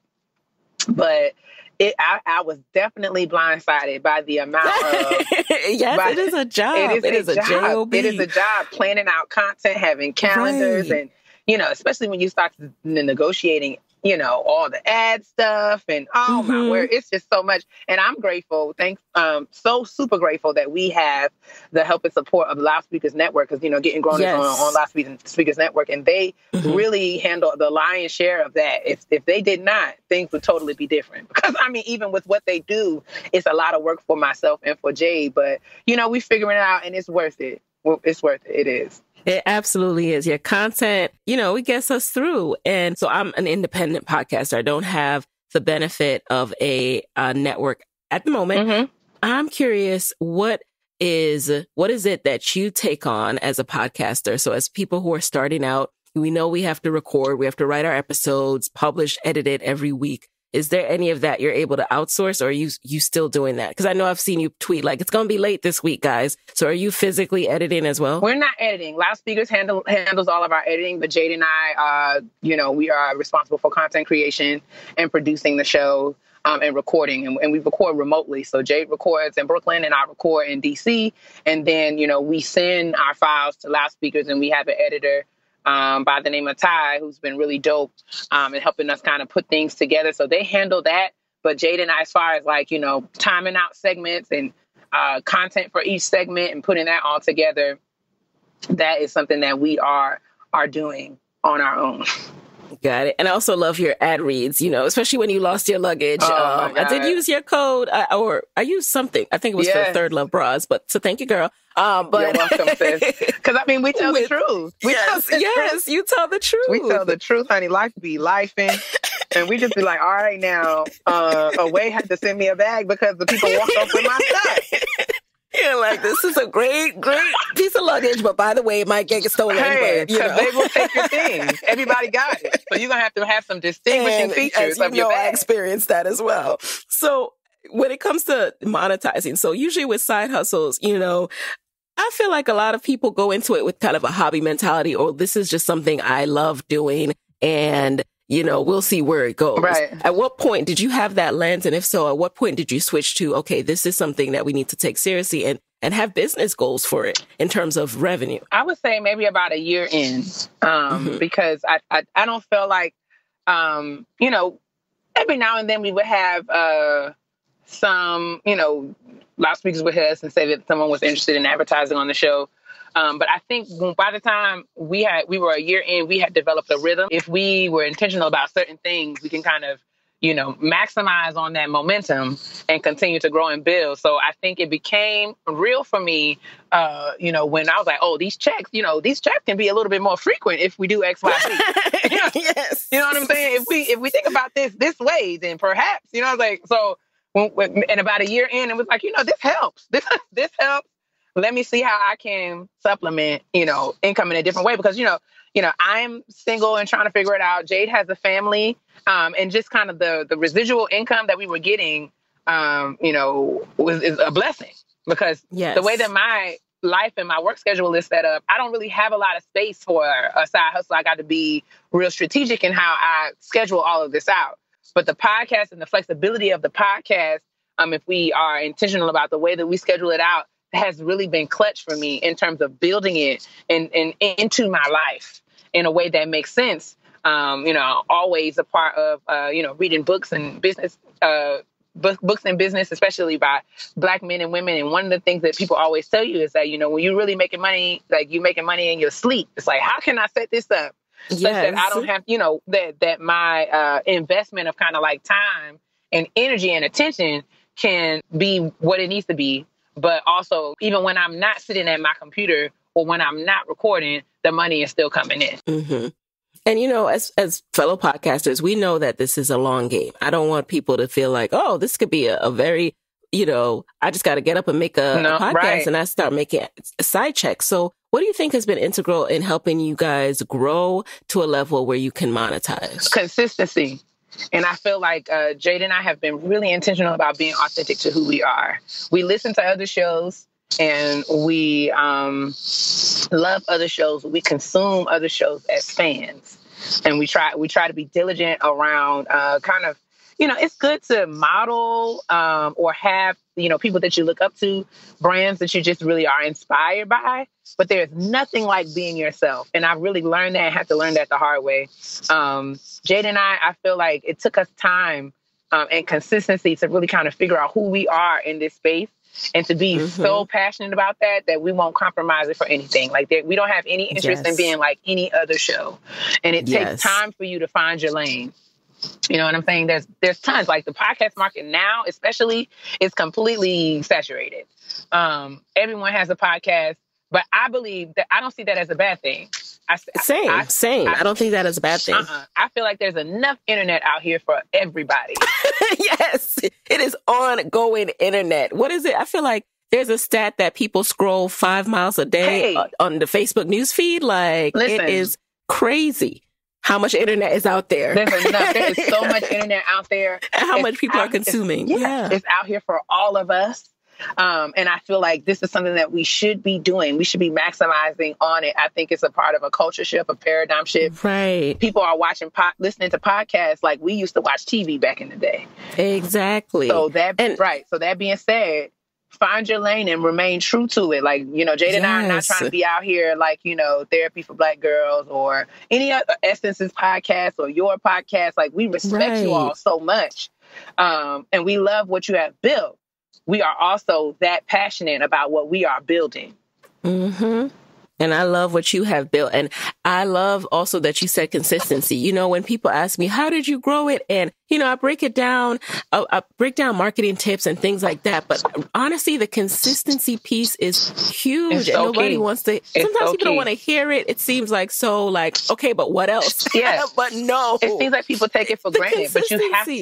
Speaker 1: But I was definitely blindsided by the amount of...
Speaker 2: Yes, it is a job. It is a job.
Speaker 1: It is a job, planning out content, having calendars, and, you know, especially when you start negotiating, you know, all the ad stuff and my word, it's just so much. And I'm grateful. So super grateful that we have the help and support of Loudspeakers Network, because, you know, Getting Grown is on Loudspeakers Network, and they really handle the lion's share of that. If they did not, things would totally be different. Because, I mean, even with what they do, it's a lot of work for myself and for Jade. But, you know, we're figuring it out, and it's worth it. Well, it's worth it. It is.
Speaker 2: It absolutely is. Your content, you know, it gets us through. And so I'm an independent podcaster. I don't have the benefit of a network at the moment. I'm curious, what is it that you take on as a podcaster? So as people who are starting out, we know we have to record, we have to write our episodes, publish, edit it every week. Is there any of that you're able to outsource, or are you still doing that? Because I know I've seen you tweet, like, it's going to be late this week, guys. So are you physically editing as well?
Speaker 1: We're not editing. Loudspeakers handles all of our editing, but Jade and I, you know, we are responsible for content creation and producing the show and recording. And we record remotely. So Jade records in Brooklyn and I record in DC. And then, you know, we send our files to Loudspeakers, and we have an editor by the name of Ty, who's been really dope and helping us kind of put things together. So they handle that. But Jade and I, as far as, like, you know, timing out segments and content for each segment and putting that all together, that is something that we are doing on our own.
Speaker 2: Got it. And I also love your ad reads, you know, especially when you lost your luggage. I did use your code, or I used something. I think it was for Third Love Bras, but so thank you, girl.
Speaker 1: But you're welcome, sis. Because, I mean, we tell the truth.
Speaker 2: Yes, you tell the truth.
Speaker 1: We tell the truth, honey. Life be lifing. And we just be like, all right, now, Away had to send me a bag because the people walked off with my stuff.
Speaker 2: Yeah, like, this is a great piece of luggage, but by the way, it might get stolen.
Speaker 1: Hey, because they will take your things. Everybody got it. So you're going to have some distinguishing features of your bag.
Speaker 2: I experienced that as well. So when it comes to monetizing, so usually with side hustles, you know, I feel like a lot of people go into it with kind of a hobby mentality, or this is just something I love doing, and, you know, we'll see where it goes.
Speaker 1: Right.
Speaker 2: At what point did you have that lens? And if so, at what point did you switch to, okay, this is something that we need to take seriously and have business goals for it in terms of revenue?
Speaker 1: I would say maybe about a year in, because I don't feel like, you know, every now and then we would have some, you know, Loudspeakers would hit us and say that someone was interested in advertising on the show. But I think by the time we were a year in, we had developed a rhythm. If we were intentional about certain things, we can kind of, you know, maximize on that momentum and continue to grow and build. So I think it became real for me, you know, when I was like, oh, these checks can be a little bit more frequent if we do X, Y, Z. You know?
Speaker 2: Yes.
Speaker 1: You know what I'm saying? If we think about this way, then perhaps, you know, I was like, so and about a year in, it was like, you know, this helps. This helps. Let me see how I can supplement, you know, income in a different way. Because, you know, I'm single and trying to figure it out. Jade has a family, and just kind of the residual income that we were getting, you know, is a blessing. Because the way that my life and my work schedule is set up, I don't really have a lot of space for a side hustle. I got to be real strategic in how I schedule all of this out. But the podcast and the flexibility of the podcast, if we are intentional about the way that we schedule it out, has really been clutch for me in terms of building it and into my life in a way that makes sense. You know, always a part of, you know, reading books and business books in business, especially by Black men and women. And one of the things that people always tell you is that, when you're really making money, like you're making money in your sleep. It's like, how can I set this up such that I don't have, that my investment of kind of like time and energy and attention can be what it needs to be. But also, even when I'm not sitting at my computer or when I'm not recording, the money is still coming in.
Speaker 2: Mm-hmm. And, as fellow podcasters, we know that this is a long game. I don't want people to feel like, oh, this could be a very, I just got to get up and make a podcast right. And I start making a side check. So what do you think has been integral in helping you guys grow to a level where you can monetize?
Speaker 1: Consistency. And I feel like Jade and I have been really intentional about being authentic to who we are. We listen to other shows and we love other shows. We consume other shows as fans. And we try to be diligent around kind of, it's good to model or have, people that you look up to, brands that you just really are inspired by. But there's nothing like being yourself. And I've really learned that and had to learn that the hard way. Jade and I feel like it took us time and consistency to really kind of figure out who we are in this space and to be so passionate about that we won't compromise it for anything. Like we don't have any interest in being like any other show. And it takes time for you to find your lane. You know what I'm saying? There's tons. Like the podcast market now, especially, is completely saturated. Everyone has a podcast, but I believe that I don't see that as a bad thing. Same.
Speaker 2: I don't think that is a bad thing.
Speaker 1: I feel like there's enough internet out here for everybody.
Speaker 2: Yes, it is ongoing internet. What is it? I feel like there's a stat that people scroll 5 miles a day on the Facebook newsfeed. Like, it is crazy how much internet is out there.
Speaker 1: There's enough. There is so much internet out there.
Speaker 2: And how much people are consuming.
Speaker 1: It's out here for all of us. And I feel like this is something that we should be doing. We should be maximizing on it. I think it's a part of a culture shift, a paradigm shift.
Speaker 2: Right.
Speaker 1: People are listening to podcasts like we used to watch TV back in the day.
Speaker 2: Exactly.
Speaker 1: So that being said, find your lane and remain true to it. Like, Jade and I are not trying to be out here like, Therapy for Black Girls or any other Essences podcast or your podcast. Like, we respect you all so much. And we love what you have built. We are also that passionate about what we are building.
Speaker 2: Mm-hmm. And I love what you have built. And I love also that you said consistency. When people ask me, how did you grow it? And, I break it down. I break down marketing tips and things like that. But honestly, the consistency piece is huge. And nobody wants to. Sometimes people don't want to hear it. It seems like okay, but what else?
Speaker 1: Yeah.
Speaker 2: But no.
Speaker 1: It seems like people take it for granted. But you have to.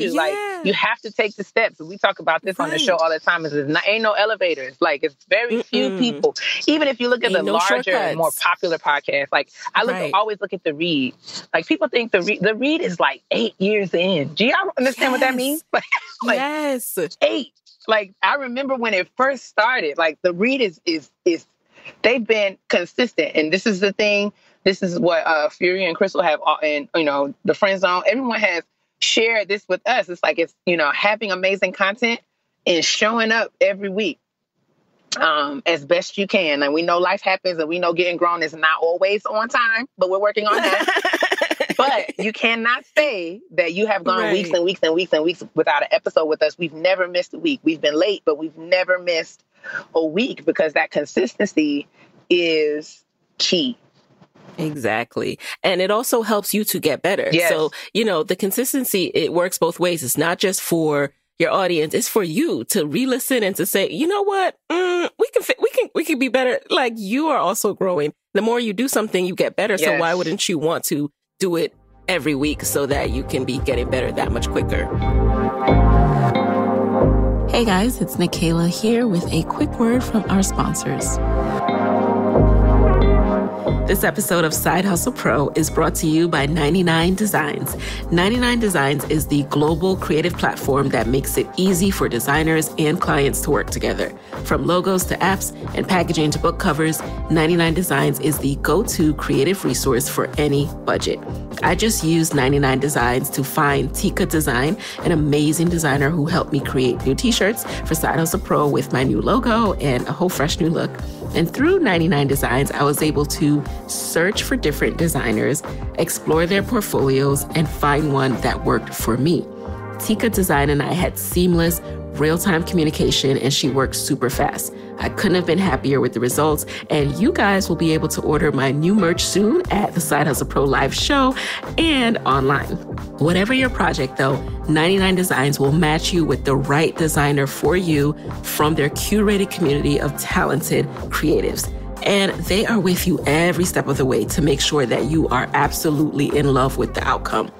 Speaker 1: You have to take the steps. We talk about this on the show all the time. Ain't no elevators. Like, it's very few people. Even if you look at the larger and more popular podcasts, like I always look at The Read. Like, people think The Read is like 8 years in. Do y'all understand what that means? Like,
Speaker 2: yes.
Speaker 1: 8. Like, I remember when it first started, like, The Read is they've been consistent. And this is the thing. This is what Fury and Crystal have, and, the Friend Zone. Everyone has shared this with us. It's like, it's, having amazing content and showing up every week as best you can. And we know life happens and we know getting grown is not always on time, but we're working on that. But you cannot say that you have gone weeks and weeks and weeks and weeks without an episode with us. We've never missed a week. We've been late, but we've never missed a week because that consistency is key.
Speaker 2: Exactly. And it also helps you to get better.
Speaker 1: Yes.
Speaker 2: So, the consistency, it works both ways. It's not just for your audience. It's for you to re-listen and to say, you know what? We can be better. Like, you are also growing. The more you do something, you get better. Yes. So why wouldn't you want to do it every week so that you can be getting better that much quicker? Hey guys, it's Nicaila here with a quick word from our sponsors. This episode of Side Hustle Pro is brought to you by 99 Designs. 99 Designs is the global creative platform that makes it easy for designers and clients to work together. From logos to apps and packaging to book covers, 99 Designs is the go-to creative resource for any budget. I just used 99 Designs to find Tika Design, an amazing designer who helped me create new t-shirts for Side Hustle Pro with my new logo and a whole fresh new look. And through 99 Designs, I was able to search for different designers, explore their portfolios, and find one that worked for me. Tika Design and I had seamless, real-time communication, and she worked super fast. I couldn't have been happier with the results, and you guys will be able to order my new merch soon at the Side Hustle Pro live show and online. Whatever your project, though, 99 Designs will match you with the right designer for you from their curated community of talented creatives. And they are with you every step of the way to make sure that you are absolutely in love with the outcome.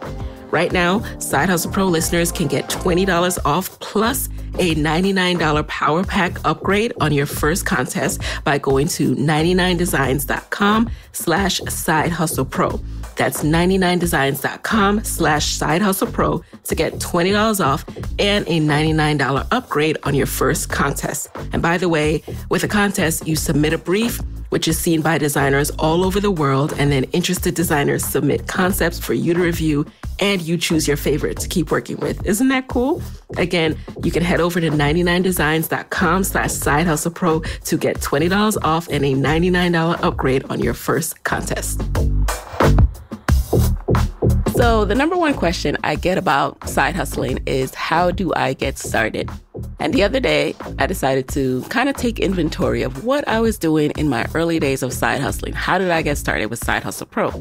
Speaker 2: Right now, Side Hustle Pro listeners can get $20 off plus a $99 Power Pack upgrade on your first contest by going to 99designs.com/sidehustlepro. That's 99designs.com/sidehustlepro to get $20 off and a $99 upgrade on your first contest. And by the way, with a contest, you submit a brief, which is seen by designers all over the world, and then interested designers submit concepts for you to review, and you choose your favorite to keep working with. Isn't that cool? Again, you can head over to 99designs.com/sidehustlepro to get $20 off and a $99 upgrade on your first contest. So the number one question I get about side hustling is, how do I get started? And the other day, I decided to kind of take inventory of what I was doing in my early days of side hustling. How did I get started with Side Hustle Pro?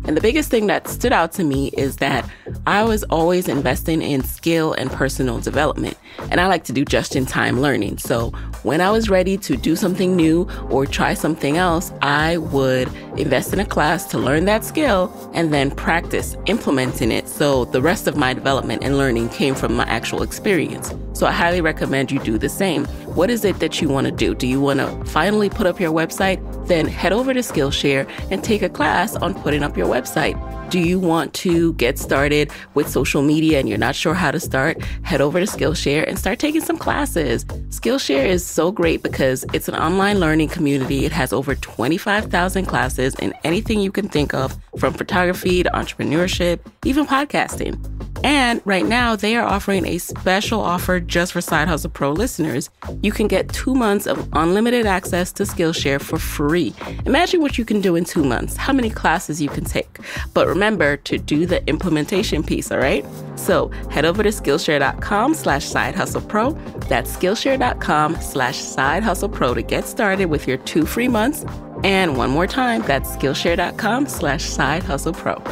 Speaker 2: And the biggest thing that stood out to me is that I was always investing in skill and personal development. And I like to do just-in-time learning. So when I was ready to do something new or try something else, I would invest in a class to learn that skill and then practice implementing it. So the rest of my development and learning came from my actual experience. So I highly recommend you do the same. What is it that you want to do? Do you want to finally put up your website? Then head over to Skillshare and take a class on putting up your website. Do you want to get started with social media and you're not sure how to start? Head over to Skillshare and start taking some classes. Skillshare is so great because it's an online learning community. It has over 25,000 classes in anything you can think of, from photography to entrepreneurship, even podcasting. And right now, they are offering a special offer just for Side Hustle Pro listeners. You can get 2 months of unlimited access to Skillshare for free. Imagine what you can do in 2 months, how many classes you can take. But remember to do the implementation piece, all right? So head over to Skillshare.com/sidehustlepro. That's Skillshare.com/sidehustlepro to get started with your 2 free months. And one more time, that's Skillshare.com/sidehustlepro.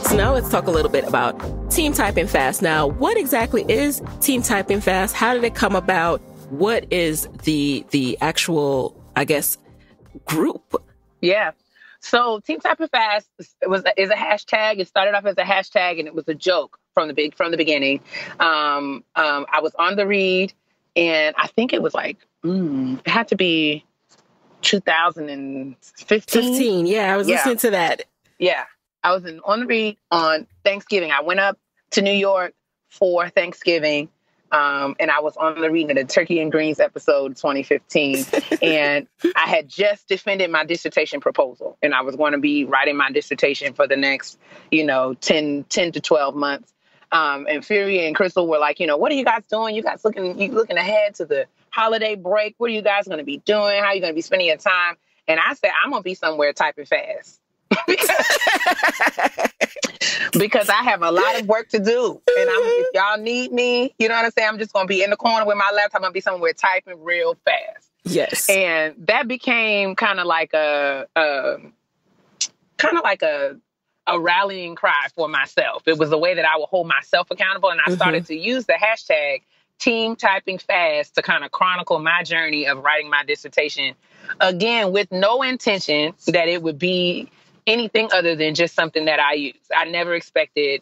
Speaker 2: So now let's talk a little bit about Team Typing Fast. Now, what exactly is Team Typing Fast? How did it come about? What is the actual, I guess, group?
Speaker 1: Yeah. So Team Typing Fast is a hashtag. It started off as a hashtag, and it was a joke from the beginning. I was on the read, and I think it was like it had to be 2015.
Speaker 2: Yeah, I was listening to that.
Speaker 1: Yeah. I was on the read on Thanksgiving. I went up to New York for Thanksgiving, and I was on the read in the Turkey and Greens episode 2015. And I had just defended my dissertation proposal, and I was going to be writing my dissertation for the next, 10 to 12 months. And Fury and Crystal were like, what are you guys doing? You guys looking ahead to the holiday break. What are you guys going to be doing? How are you going to be spending your time? And I said, I'm going to be somewhere typing fast. because I have a lot of work to do. And if y'all need me, you know what I'm saying? I'm just going to be in the corner with my laptop. I'm going to be somewhere typing real fast.
Speaker 2: Yes.
Speaker 1: And that became kind of like a rallying cry for myself. It was a way that I would hold myself accountable. And I started to use the hashtag Team Typing Fast to kind of chronicle my journey of writing my dissertation, again, with no intention that it would be anything other than just something that I use. I never expected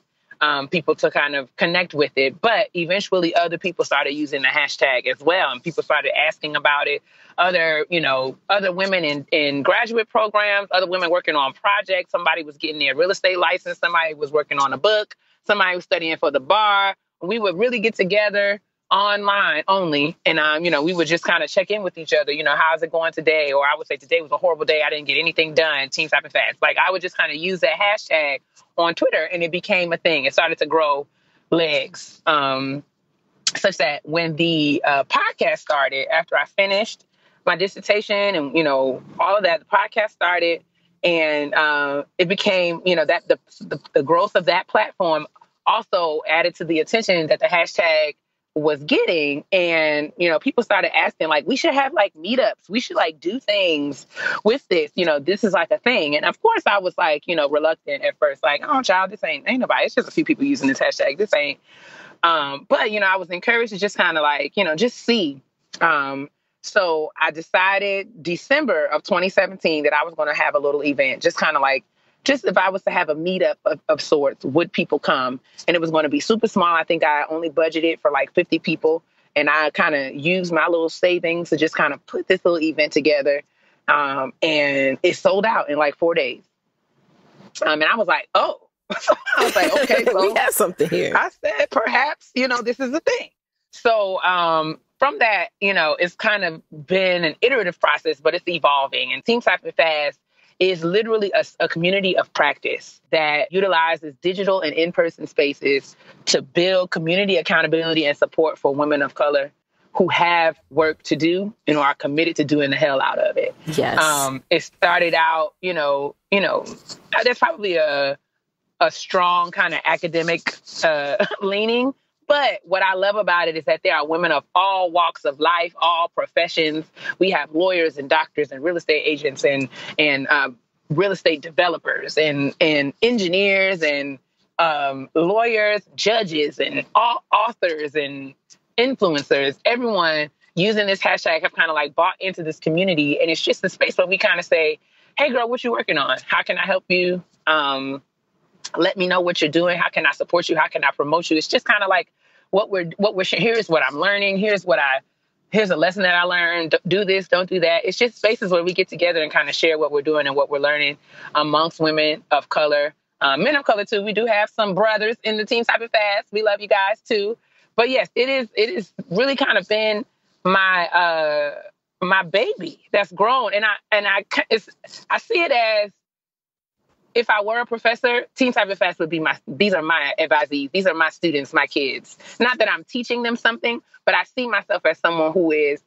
Speaker 1: people to kind of connect with it, but eventually other people started using the hashtag as well. And people started asking about it. Other women in graduate programs, other women working on projects. Somebody was getting their real estate license. Somebody was working on a book. Somebody was studying for the bar. We would really get together online only. And, we would just kind of check in with each other. How's it going today? Or I would say today was a horrible day. I didn't get anything done. Team Typing Fast. Like I would just kind of use that hashtag on Twitter, and it became a thing. It started to grow legs, such that when the podcast started, after I finished my dissertation and, all of that, the podcast started, and it became, that the growth of that platform also added to the attention that the hashtag was getting. And, people started asking, like, we should have like meetups. We should like do things with this. This is like a thing. And of course I was like, reluctant at first, like, oh, child, this ain't nobody. It's just a few people using this hashtag. This ain't. But, I was encouraged to just kind of like, just see. So I decided December of 2017 that I was going to have a little event, just kind of like, just if I was to have a meetup of sorts, would people come? And it was going to be super small. I think I only budgeted for like 50 people. And I kind of used my little savings to just kind of put this little event together. And it sold out in like 4 days. And I was like, oh. I was like, okay, so
Speaker 2: we have something here.
Speaker 1: I said, perhaps, this is a thing. So from that, it's kind of been an iterative process, but it's evolving. And Team Type It Fast is literally a community of practice that utilizes digital and in-person spaces to build community accountability and support for women of color who have work to do and are committed to doing the hell out of it.
Speaker 2: Yes.
Speaker 1: It started out, there's probably a strong kind of academic leaning. But what I love about it is that there are women of all walks of life, all professions. We have lawyers and doctors and real estate agents and real estate developers and engineers and lawyers, judges and all authors and influencers. Everyone using this hashtag have kind of like bought into this community. And it's just a space where we kind of say, hey, girl, what you working on? How can I help you? Let me know what you're doing. How can I support you? How can I promote you? It's just kind of like what we're here's what I'm learning. Here's a lesson that I learned. Do this, don't do that. It's just spaces where we get together and kind of share what we're doing and what we're learning amongst women of color, men of color too. We do have some brothers in the Team Type It Fast. We love you guys too. But yes, it is really kind of been my baby that's grown. And I see it as, if I were a professor, Team Type It Fast would be these are my advisees. These are my students, my kids. Not that I'm teaching them something, but I see myself as someone who is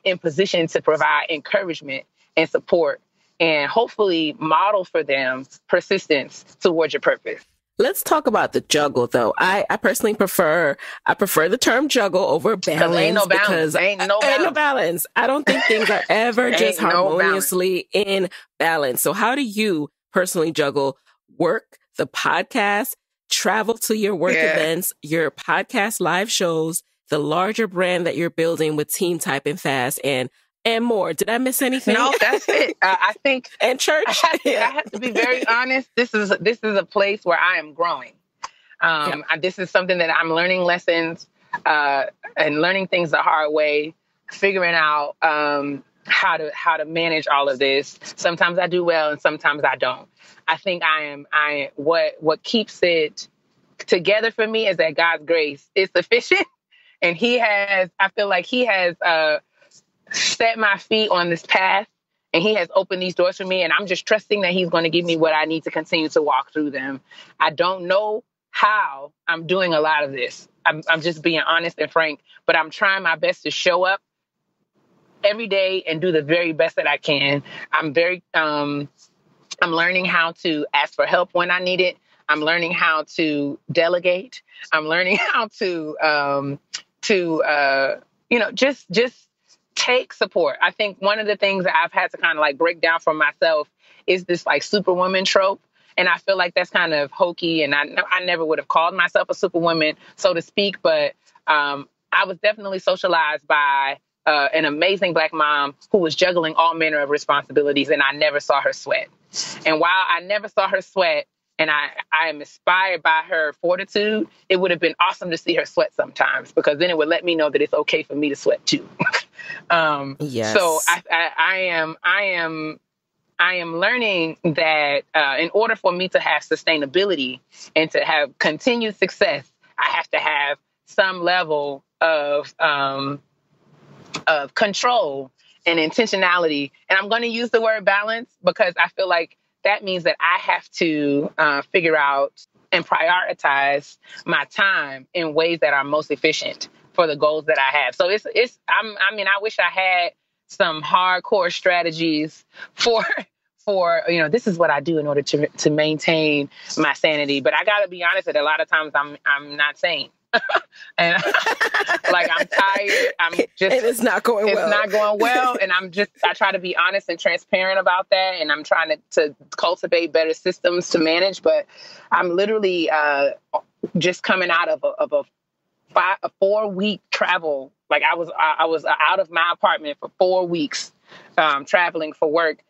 Speaker 1: in position to provide encouragement and support and hopefully model for them persistence towards your purpose.
Speaker 2: Let's talk about the juggle, though. I personally prefer the term juggle over balance.
Speaker 1: Ain't no balance.
Speaker 2: Because
Speaker 1: Ain't no
Speaker 2: balance. I don't think things are ever just harmoniously in balance. So how do you personally juggle work, the podcast, travel to your work events, your podcast live shows, the larger brand that you're building with Team Type It Fast, and more? Did I miss anything?
Speaker 1: No, that's it. I think
Speaker 2: and church.
Speaker 1: I have to be very honest. This is a place where I am growing. This is something that I'm learning lessons and learning things the hard way, figuring out how to manage all of this. Sometimes I do well and sometimes I don't. I think what keeps it together for me is that God's grace is sufficient. And I feel like he has set my feet on this path and he has opened these doors for me. And I'm just trusting that he's going to give me what I need to continue to walk through them. I don't know how I'm doing a lot of this. I'm just being honest and frank, but I'm trying my best to show up every day and do the very best that I can. I'm learning how to ask for help when I need it. I'm learning how to delegate. I'm learning how to just take support. I think one of the things that I've had to kind of like break down for myself is this like superwoman trope. And I feel like that's kind of hokey. And I never would have called myself a superwoman, so to speak. But I was definitely socialized by an amazing Black mom who was juggling all manner of responsibilities, and I never saw her sweat. And while I never saw her sweat, and I am inspired by her fortitude, it would have been awesome to see her sweat sometimes, because then it would let me know that it's okay for me to sweat too.
Speaker 2: Yes.
Speaker 1: So I am learning that in order for me to have sustainability and to have continued success, I have to have some level of control and intentionality. And I'm going to use the word balance because I feel like that means that I have to figure out and prioritize my time in ways that are most efficient for the goals that I have. So I wish I had some hardcore strategies for for, this is what I do in order to maintain my sanity. But I got to be honest that a lot of times I'm not sane. And like, I'm tired. I'm just,
Speaker 2: and it's not going well.
Speaker 1: It's not going well. And I try to be honest and transparent about that. And I'm trying to cultivate better systems to manage. But I'm literally just coming out of a 4-week travel. Like I was out of my apartment for 4 weeks, traveling for work.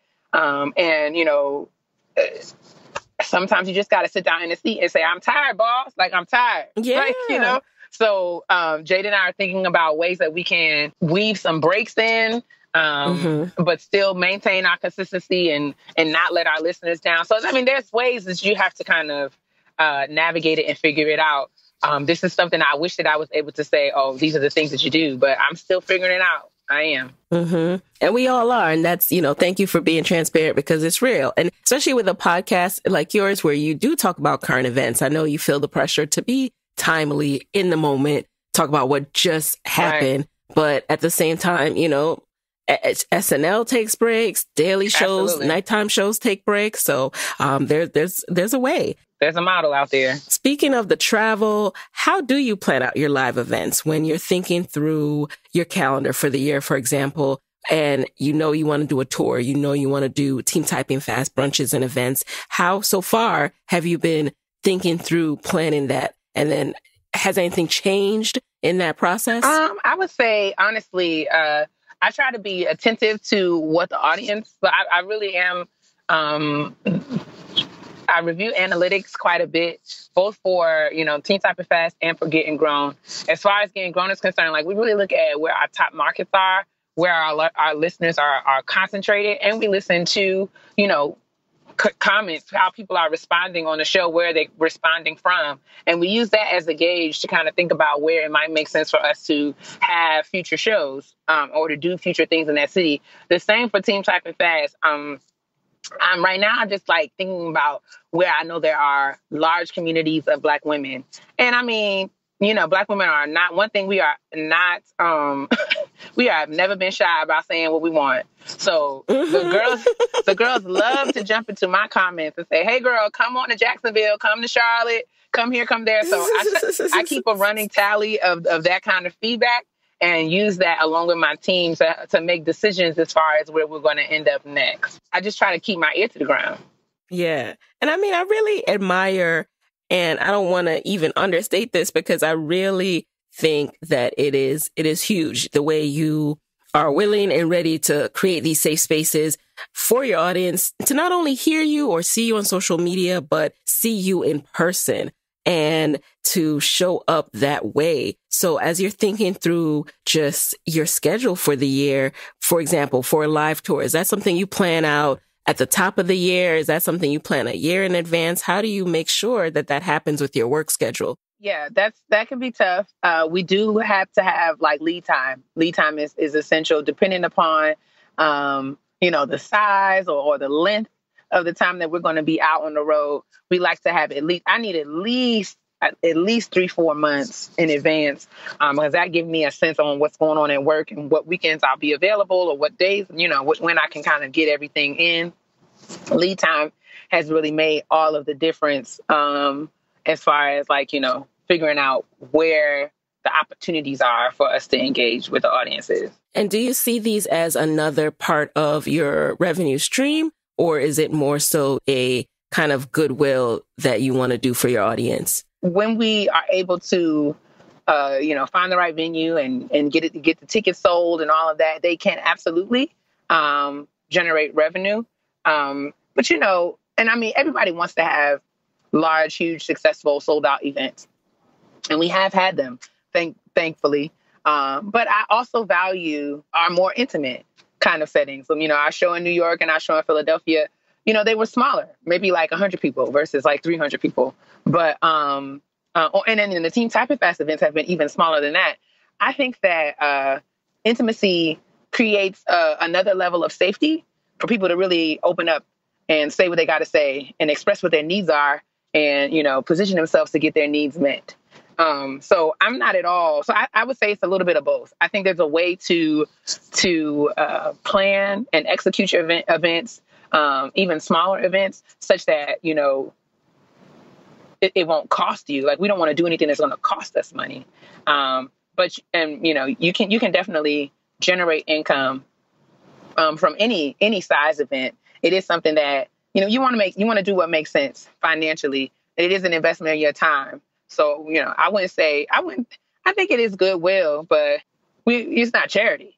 Speaker 1: Sometimes you just got to sit down in the seat and say, I'm tired, boss. Like, I'm tired.
Speaker 2: Yeah.
Speaker 1: Like, So Jade and I are thinking about ways that we can weave some breaks in, but still maintain our consistency and not let our listeners down. So, I mean, there's ways that you have to kind of navigate it and figure it out. This is something I wish that I was able to say, oh, these are the things that you do, but I'm still figuring it out. I am.
Speaker 2: And we all are. And that's, thank you for being transparent because it's real. And especially with a podcast like yours, where you do talk about current events. I know you feel the pressure to be timely in the moment, talk about what just happened. Right. But at the same time, SNL takes breaks, daily shows, Absolutely. Nighttime shows take breaks. So there's a way.
Speaker 1: There's a model out there.
Speaker 2: Speaking of the travel, how do you plan out your live events when you're thinking through your calendar for the year, for example, and you want to do a tour, you want to do Team Typing Fast brunches and events? How so far have you been thinking through planning that? And then has anything changed in that process?
Speaker 1: I would say, honestly, I try to be attentive to what the audience, but I really am, I review analytics quite a bit, both for, Teen Typing Fast and for Getting Grown. As far as Getting Grown is concerned, like, we really look at where our top markets are, where our listeners are concentrated, and we listen to, comments, how people are responding on the show, where they're responding from. And we use that as a gauge to kind of think about where it might make sense for us to have future shows or to do future things in that city. The same for Team Typing Fast. Right now, I'm just like thinking about where I know there are large communities of Black women. And I mean, Black women are not, one thing we are not, we have never been shy about saying what we want. So the girls love to jump into my comments and say, hey girl, come on to Jacksonville, come to Charlotte, come here, come there. So I keep a running tally of that kind of feedback and use that along with my team to make decisions as far as where we're going to end up next. I just try to keep my ear to the ground.
Speaker 2: Yeah. And I mean, I really admire, and I don't want to even understate this because I really think that it is huge the way you are willing and ready to create these safe spaces for your audience to not only hear you or see you on social media, but see you in person and to show up that way. So as you're thinking through just your schedule for the year, for example, for a live tour, is that something you plan out at the top of the year? Is that something you plan a year in advance? How do you make sure that that happens with your work schedule?
Speaker 1: Yeah, that can be tough. We do have to have like lead time. Lead time is essential depending upon, the size or the length of the time that we're going to be out on the road. We like to have I need at least 3-4 months in advance, because that gives me a sense on what's going on at work and what weekends I'll be available or what days, when I can kind of get everything in. Lead time has really made all of the difference, as far as figuring out where the opportunities are for us to engage with the audiences.
Speaker 2: And do you see these as another part of your revenue stream, or is it more so a kind of goodwill that you want to do for your audience?
Speaker 1: When we are able to, find the right venue and get the tickets sold and all of that, they can absolutely generate revenue. But and I mean, everybody wants to have large, huge, successful, sold out events. And we have had them, thankfully. But I also value our more intimate kind of settings. Our show in New York and our show in Philadelphia, they were smaller, maybe like 100 people versus like 300 people. But, and then the Team Typing Fast events have been even smaller than that. I think that intimacy creates another level of safety for people to really open up and say what they got to say and express what their needs are and, position themselves to get their needs met. So I'm not at all. So I would say it's a little bit of both. I think there's a way to plan and execute your events even smaller events, such that, it won't cost you. Like, we don't want to do anything that's going to cost us money. You can definitely generate income from any size event. It is something that, you want to do what makes sense financially. It is an investment in your time. So, I think it is goodwill, but it's not charity.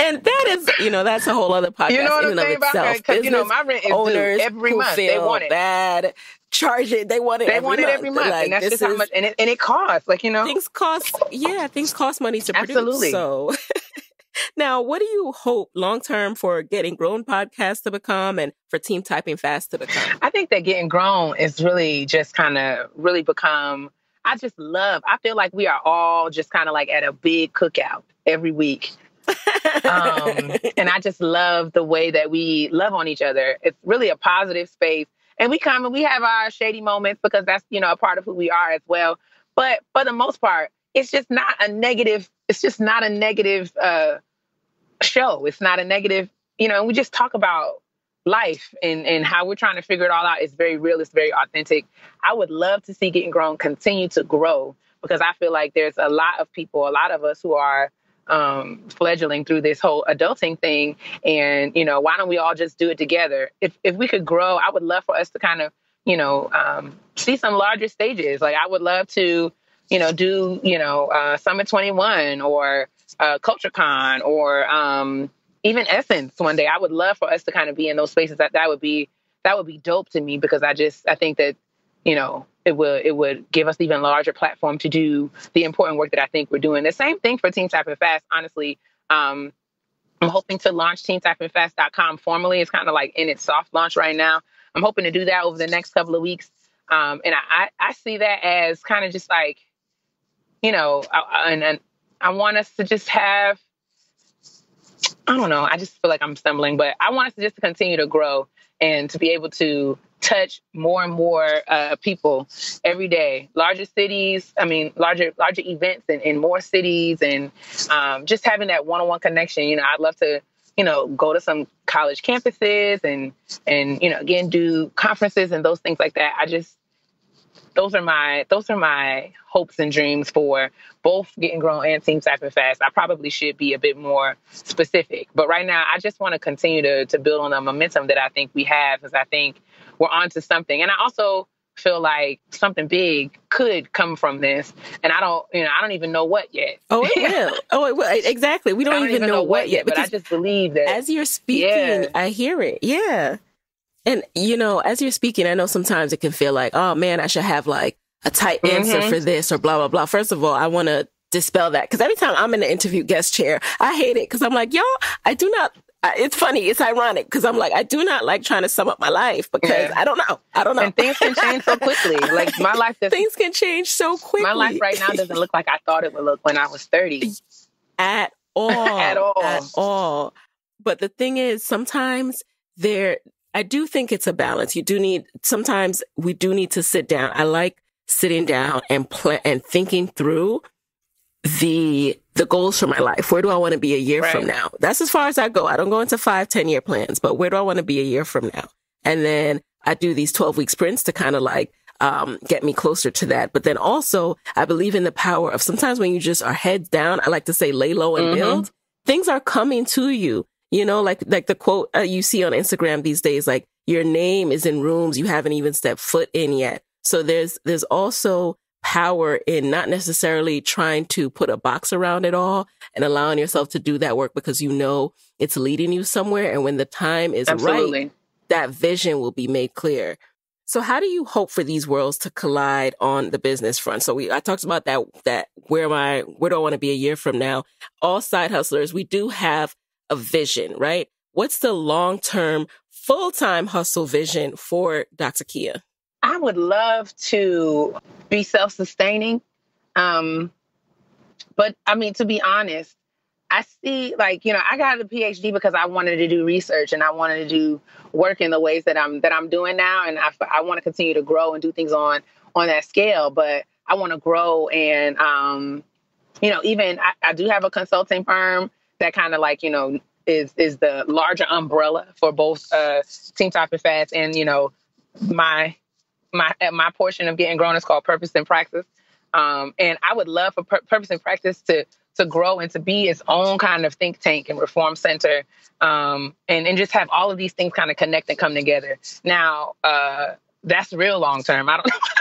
Speaker 2: And that is, that's a whole other podcast.
Speaker 1: You know what I'm saying about that? Because, my rent is due every month. They want it
Speaker 2: bad, charge it. They want it
Speaker 1: every month.
Speaker 2: Like,
Speaker 1: and that's just how much, and it costs.
Speaker 2: Things cost money to produce.
Speaker 1: Absolutely.
Speaker 2: So now, what do you hope long-term for Getting Grown podcast to become and for Team Typing Fast to become?
Speaker 1: I think that Getting Grown is really just kind of really become, I feel like we are all just kind of like at a big cookout every week. And I just love the way that we love on each other. It's really a positive space. And we have our shady moments because that's, a part of who we are as well. But for the most part, it's just not a negative show. It's not a negative, and we just talk about life and how we're trying to figure it all out. It's very real. It's very authentic. I would love to see Getting Grown continue to grow because I feel like there's a lot of us who are fledgling through this whole adulting thing. And, why don't we all just do it together? If we could grow, I would love for us to kind of, see some larger stages. Like, I would love to, do, Summit 21 or CultureCon or even Essence one day. I would love for us to kind of be in those spaces. That would be dope to me because I think that, it would give us even larger platform to do the important work that I think we're doing. The same thing for Team Typing Fast. Honestly, I'm hoping to launch teamtypingfast.com formally. It's kind of like in its soft launch right now. I'm hoping to do that over the next couple of weeks. And I see that as kind of just like, and I want us to just have, I don't know, I just feel like I'm stumbling, but I want us to just continue to grow and to be able to touch more and more people every day. Larger cities, larger events in more cities, and just having that one-on-one connection. I'd love to, go to some college campuses and again, do conferences and those things like that. Those are my hopes and dreams for both Getting Grown and Team Typing Fast. I probably should be a bit more specific, but right now I just want to continue to build on the momentum that I think we have, because I think we're onto something. And I also feel like something big could come from this, and I don't even know what yet.
Speaker 2: Oh, it will. Oh, it will. Exactly. We don't even know what yet.
Speaker 1: But I just believe that
Speaker 2: as you're speaking, I hear it. Yeah. And, as you're speaking, I know sometimes it can feel like, oh, man, I should have like a tight answer for this or blah, blah, blah. First of all, I want to dispel that, because every time I'm in the interview guest chair, I hate it because I'm like, y'all, I do not. It's funny. It's ironic because I'm like, I do not like trying to sum up my life because I don't know. And
Speaker 1: things can change so quickly. Like my life,
Speaker 2: things can change so quickly.
Speaker 1: My life right now doesn't look like I thought it would look when I was 30.
Speaker 2: At all.
Speaker 1: At all.
Speaker 2: But the thing is, sometimes I do think it's a balance. Sometimes we do need to sit down. I like sitting down and thinking through the goals for my life. Where do I want to be a year from now? That's as far as I go. I don't go into 5-10-year plans, but where do I want to be a year from now? And then I do these 12-week sprints to kind of like get me closer to that. But then also I believe in the power of sometimes when you just are heads down, I like to say lay low and build. Things are coming to you. Like the quote you see on Instagram these days, like your name is in rooms you haven't even stepped foot in yet. So there's also power in not necessarily trying to put a box around it all and allowing yourself to do that work because it's leading you somewhere. And when the time is right, that vision will be made clear. So how do you hope for these worlds to collide on the business front? So I talked about that where do I want to be a year from now? All side hustlers, we do have a vision, right? What's the long-term full-time hustle vision for Dr. Kia?
Speaker 1: I would love to be self-sustaining. But to be honest, I see I got a PhD because I wanted to do research and I wanted to do work in the ways that I'm doing now. And I want to continue to grow and do things on that scale, but I want to grow. And, even I do have a consulting firm that kind of is the larger umbrella for both Teen Top and Fast, and my portion of Getting Grown is called Purpose in Praxis. And I would love for Purpose in Practice to grow and to be its own kind of think tank and reform center, and just have all of these things kind of connect and come together. Now, that's real long term. I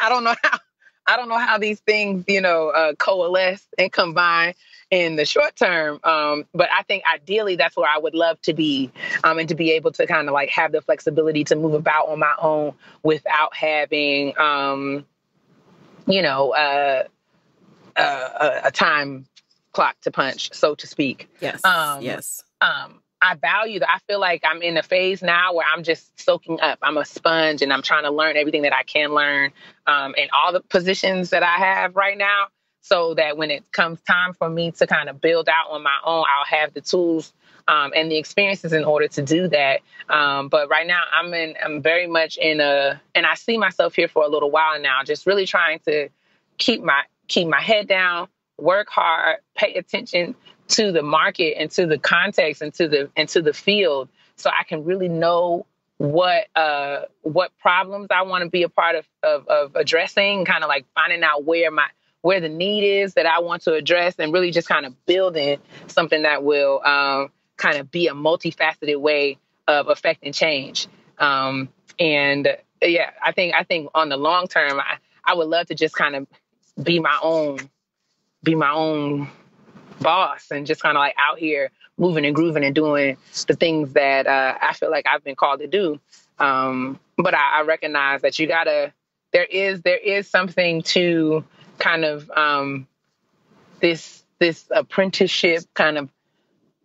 Speaker 1: don't know how these things coalesce and combine in the short term. But I think ideally that's where I would love to be, and to be able to kind of like have the flexibility to move about on my own without having a time clock to punch, so to speak.
Speaker 2: Yes. Yes.
Speaker 1: I value that. I feel like I'm in a phase now where I'm just soaking up. I'm a sponge and I'm trying to learn everything that I can learn, in all the positions that I have right now, so that when it comes time for me to kind of build out on my own, I'll have the tools and the experiences in order to do that. But right now I'm very much and I see myself here for a little while now, just really trying to keep my head down, work hard, pay attention to the market and to the context and to the field, so I can really know what problems I want to be a part of addressing, kind of like finding out where the need is that I want to address, and really just kind of building something that will kind of be a multifaceted way of affecting change. And yeah, I think on the long term, I would love to just kind of be my own boss and just kind of like out here moving and grooving and doing the things that I feel like I've been called to do. But I recognize that there is something to kind of this apprenticeship kind of,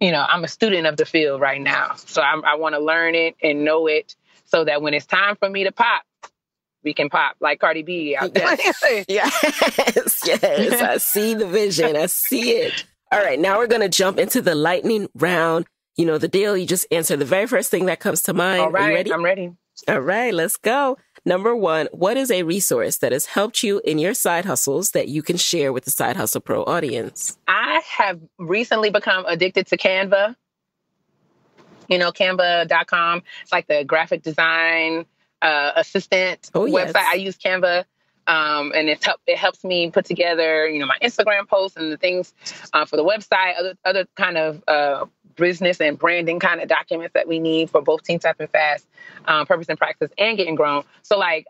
Speaker 1: I'm a student of the field right now. So I want to learn it and know it, so that when it's time for me to pop, we can pop like Cardi B out there.
Speaker 2: Yes. I see the vision. I see it. All right. Now we're going to jump into the lightning round. You know the deal. You just answer the very first thing that comes to mind.
Speaker 1: All right.
Speaker 2: Are you ready?
Speaker 1: I'm ready.
Speaker 2: All right. Let's go. Number 1, what is a resource that has helped you in your side hustles that you can share with the Side Hustle Pro audience?
Speaker 1: I have recently become addicted to Canva. Canva.com. It's like the graphic design assistant website. I use Canva, and it helps me put together, my Instagram posts and the things for the website, other kind of business and branding kind of documents that we need for both Teen Top and Fast, Purpose in Practice, and Getting Grown. So like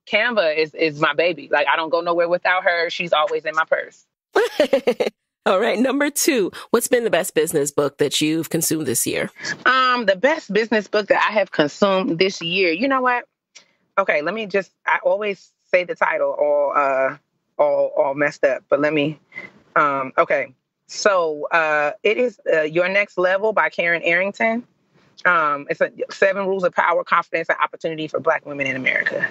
Speaker 1: Canva is my baby. Like I don't go nowhere without her. She's always in my purse.
Speaker 2: All right. Number 2, what's been the best business book that you've consumed this year?
Speaker 1: The best business book that I have consumed this year. You know what? Okay, I always say the title all messed up, but let me, okay. So, it is Your Next Level by Karen Arrington. It's 7 Rules of Power, Confidence, and Opportunity for Black Women in America.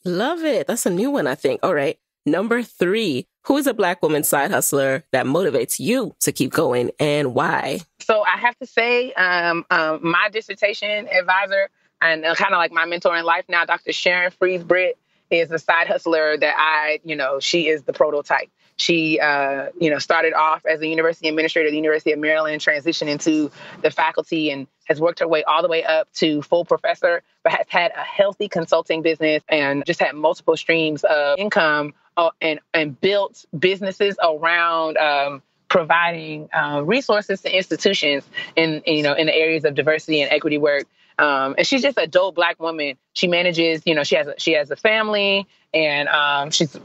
Speaker 2: Love it. That's a new one, I think. All right. Number 3, who is a Black woman side hustler that motivates you to keep going, and why? So
Speaker 1: I have to say, my dissertation advisor and kind of like my mentor in life now, Dr. Sharon Fries-Britt, is a side hustler that she is the prototype. She, started off as a university administrator at the University of Maryland, transitioned into the faculty, and has worked her way all the way up to full professor, but has had a healthy consulting business and just had multiple streams of income, and built businesses around providing resources to institutions in the areas of diversity and equity work. And she's just a dope Black woman. She manages, she has a family, and she's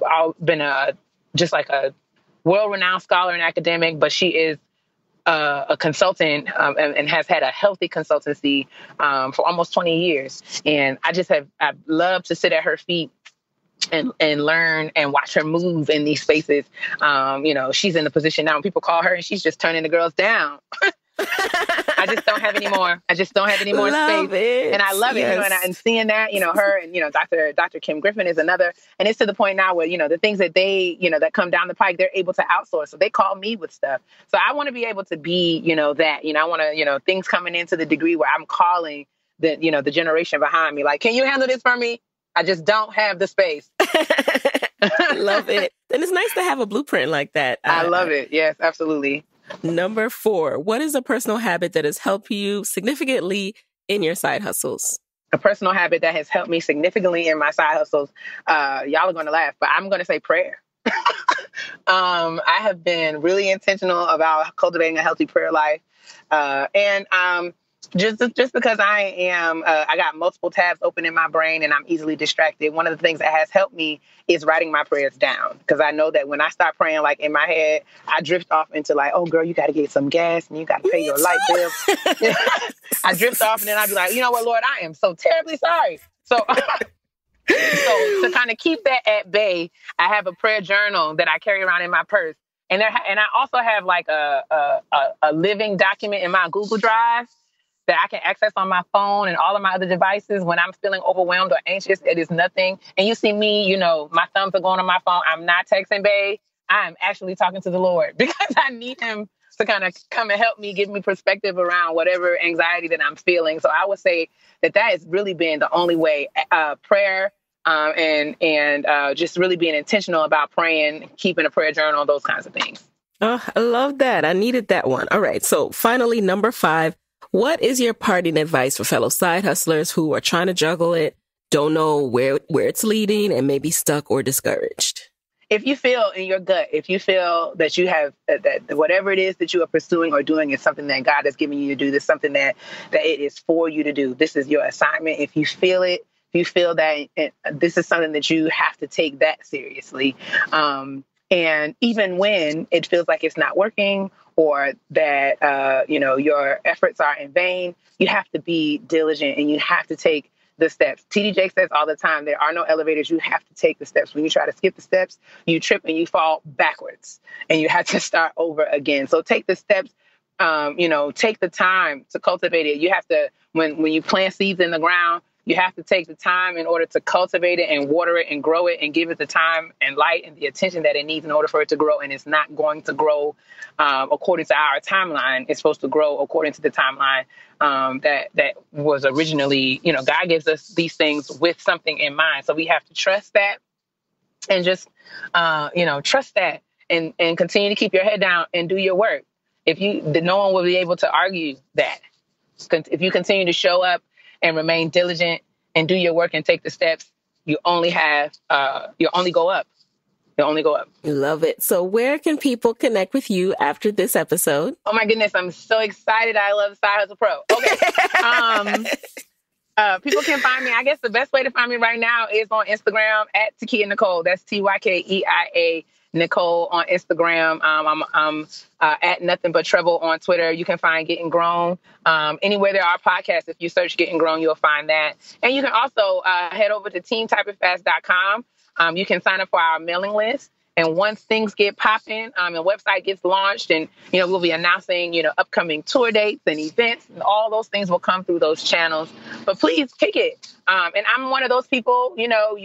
Speaker 1: been just like a world-renowned scholar and academic, but she is a consultant and has had a healthy consultancy for almost 20 years. And I've loved to sit at her feet and learn and watch her move in these spaces. She's in the position now when people call her and she's just turning the girls down. I just don't have any more.
Speaker 2: Love
Speaker 1: space.
Speaker 2: It.
Speaker 1: And I love
Speaker 2: Yes.
Speaker 1: it. And seeing that, her and, Dr. Kim Griffin is another. And it's to the point now where, the things that they, that come down the pike, they're able to outsource. So they call me with stuff. So I want to be able to be, that, I want to, things coming into the degree where I'm calling the generation behind me. Like, can you handle this for me? I just don't have the space.
Speaker 2: Love it. And it's nice to have a blueprint like that.
Speaker 1: I love it. Yes, absolutely.
Speaker 2: Number 4, what is a personal habit that has helped you significantly in your side hustles?
Speaker 1: A personal habit that has helped me significantly in my side hustles. Y'all are going to laugh, but I'm going to say prayer. I have been really intentional about cultivating a healthy prayer life. And just because I got multiple tabs open in my brain and I'm easily distracted. One of the things that has helped me is writing my prayers down, because I know that when I start praying, like in my head, I drift off into like, oh girl, you got to get some gas and you got to pay your light bill. I drift off and then I'd be like, you know what, Lord, I am so terribly sorry. So to kind of keep that at bay, I have a prayer journal that I carry around in my purse. And I also have like a living document in my Google Drive that I can access on my phone and all of my other devices when I'm feeling overwhelmed or anxious. It is nothing. And you see me, you know, my thumbs are going on my phone. I'm not texting babe. I'm actually talking to the Lord because I need him to kind of come and help me, give me perspective around whatever anxiety that I'm feeling. So I would say that has really been the only way, prayer, and just really being intentional about praying, keeping a prayer journal, those kinds of things.
Speaker 2: Oh, I love that. I needed that one. All right. So finally, number 5, what is your parting advice for fellow side hustlers who are trying to juggle it, don't know where it's leading, and may be stuck or discouraged?
Speaker 1: If you feel in your gut, if you feel that you have that whatever it is that you are pursuing or doing is something that God has given you to do, this is something that it is for you to do. This is your assignment. If you feel it, if you feel that this is something that you have to take that seriously. And even when it feels like it's not working or that, your efforts are in vain, you have to be diligent and you have to take the steps. TD Jakes says all the time, there are no elevators. You have to take the steps. When you try to skip the steps, you trip and you fall backwards and you have to start over again. So take the steps, take the time to cultivate it. You have to, when you plant seeds in the ground, you have to take the time in order to cultivate it and water it and grow it and give it the time and light and the attention that it needs in order for it to grow. And it's not going to grow according to our timeline. It's supposed to grow according to the timeline that was originally, God gives us these things with something in mind. So we have to trust that and just, trust that and continue to keep your head down and do your work. No one will be able to argue that. If you continue to show up and remain diligent and do your work and take the steps, you only go up. You'll only go up.
Speaker 2: Love it. So where can people connect with you after this episode?
Speaker 1: Oh my goodness, I'm so excited. I love Side Hustle Pro. Okay. People can find me. I guess the best way to find me right now is on Instagram at Tykeia Nicole. That's TYKEIA Nicole on Instagram. I'm at Nothing But Trouble on Twitter. You can find Getting Grown. Anywhere there are podcasts, if you search Getting Grown, you'll find that. And you can also head over to teamtypingfast.com. You can sign up for our mailing list. And once things get popping and the website gets launched and, we'll be announcing, upcoming tour dates and events and all those things will come through those channels. But please kick it. And I'm one of those people, you know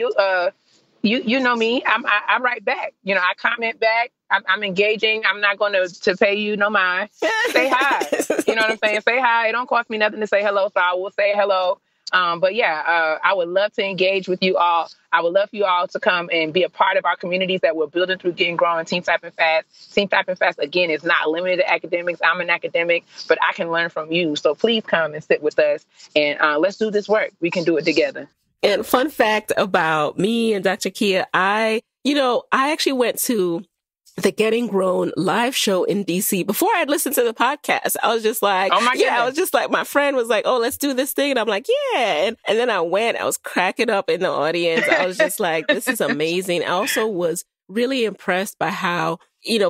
Speaker 1: me, I write back, I comment back. I'm engaging. I'm not going to pay you no mind. Say hi. You know what I'm saying? Say hi. It don't cost me nothing to say hello. So I will say hello. But yeah, I would love to engage with you all. I would love for you all to come and be a part of our communities that we're building through Getting Grown and Team Typing Fast. Team Typing Fast, again, is not limited to academics. I'm an academic, but I can learn from you. So please come and sit with us and let's do this work. We can do it together.
Speaker 2: And fun fact about me and Dr. Kia, I actually went to the Getting Grown live show in DC before I had listened to the podcast. I was just like,
Speaker 1: oh my goodness.
Speaker 2: I was just like, my friend was like, oh, let's do this thing. And I'm like, yeah. And then I went, I was cracking up in the audience. I was just like, this is amazing. I also was really impressed by how,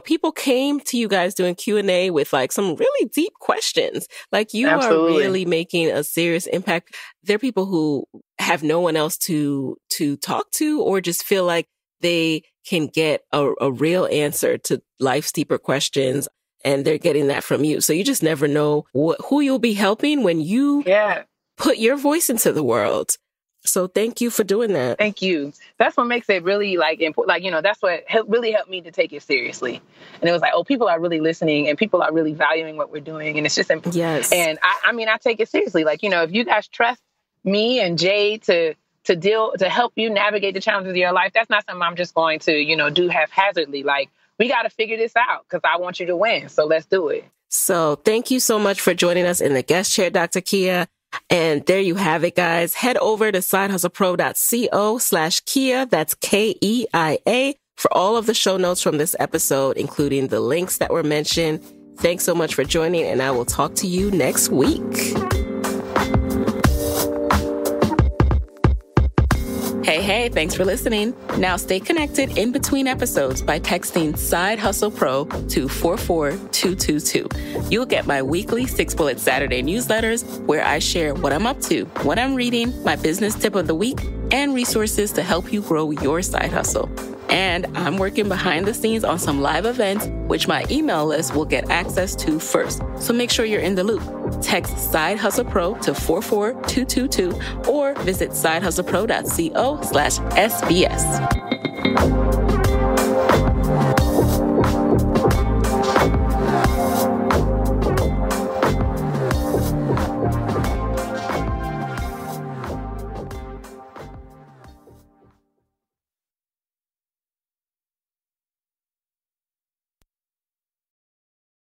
Speaker 2: people came to you guys doing Q&A with like some really deep questions. Like you
Speaker 1: Absolutely.
Speaker 2: Are really making a serious impact. There are people who have no one else to talk to or just feel like they can get a real answer to life's deeper questions, and they're getting that from you. So you just never know who you'll be helping when you put your voice into the world. So thank you for doing that.
Speaker 1: Thank you. That's what makes it really important. That's what really helped me to take it seriously. And it was like, oh, people are really listening and people are really valuing what we're doing. And it's just important.
Speaker 2: Yes.
Speaker 1: And I take it seriously. Like, if you guys trust me and Jade to help you navigate the challenges of your life, that's not something I'm just going to, do haphazardly. Like, we got to figure this out because I want you to win. So let's do it.
Speaker 2: So thank you so much for joining us in the guest chair, Dr. Kia. And there you have it, guys. Head over to sidehustlepro.co/Kia. That's KEIA for all of the show notes from this episode, including the links that were mentioned. Thanks so much for joining, and I will talk to you next week. Hey, thanks for listening. Now stay connected in between episodes by texting Side Hustle Pro to 44222. You'll get my weekly 6-bullet Saturday newsletters where I share what I'm up to, what I'm reading, my business tip of the week, and resources to help you grow your side hustle. And I'm working behind the scenes on some live events, which my email list will get access to first. So make sure you're in the loop. Text Side Hustle Pro to 44222 or visit sidehustlepro.co/SBS.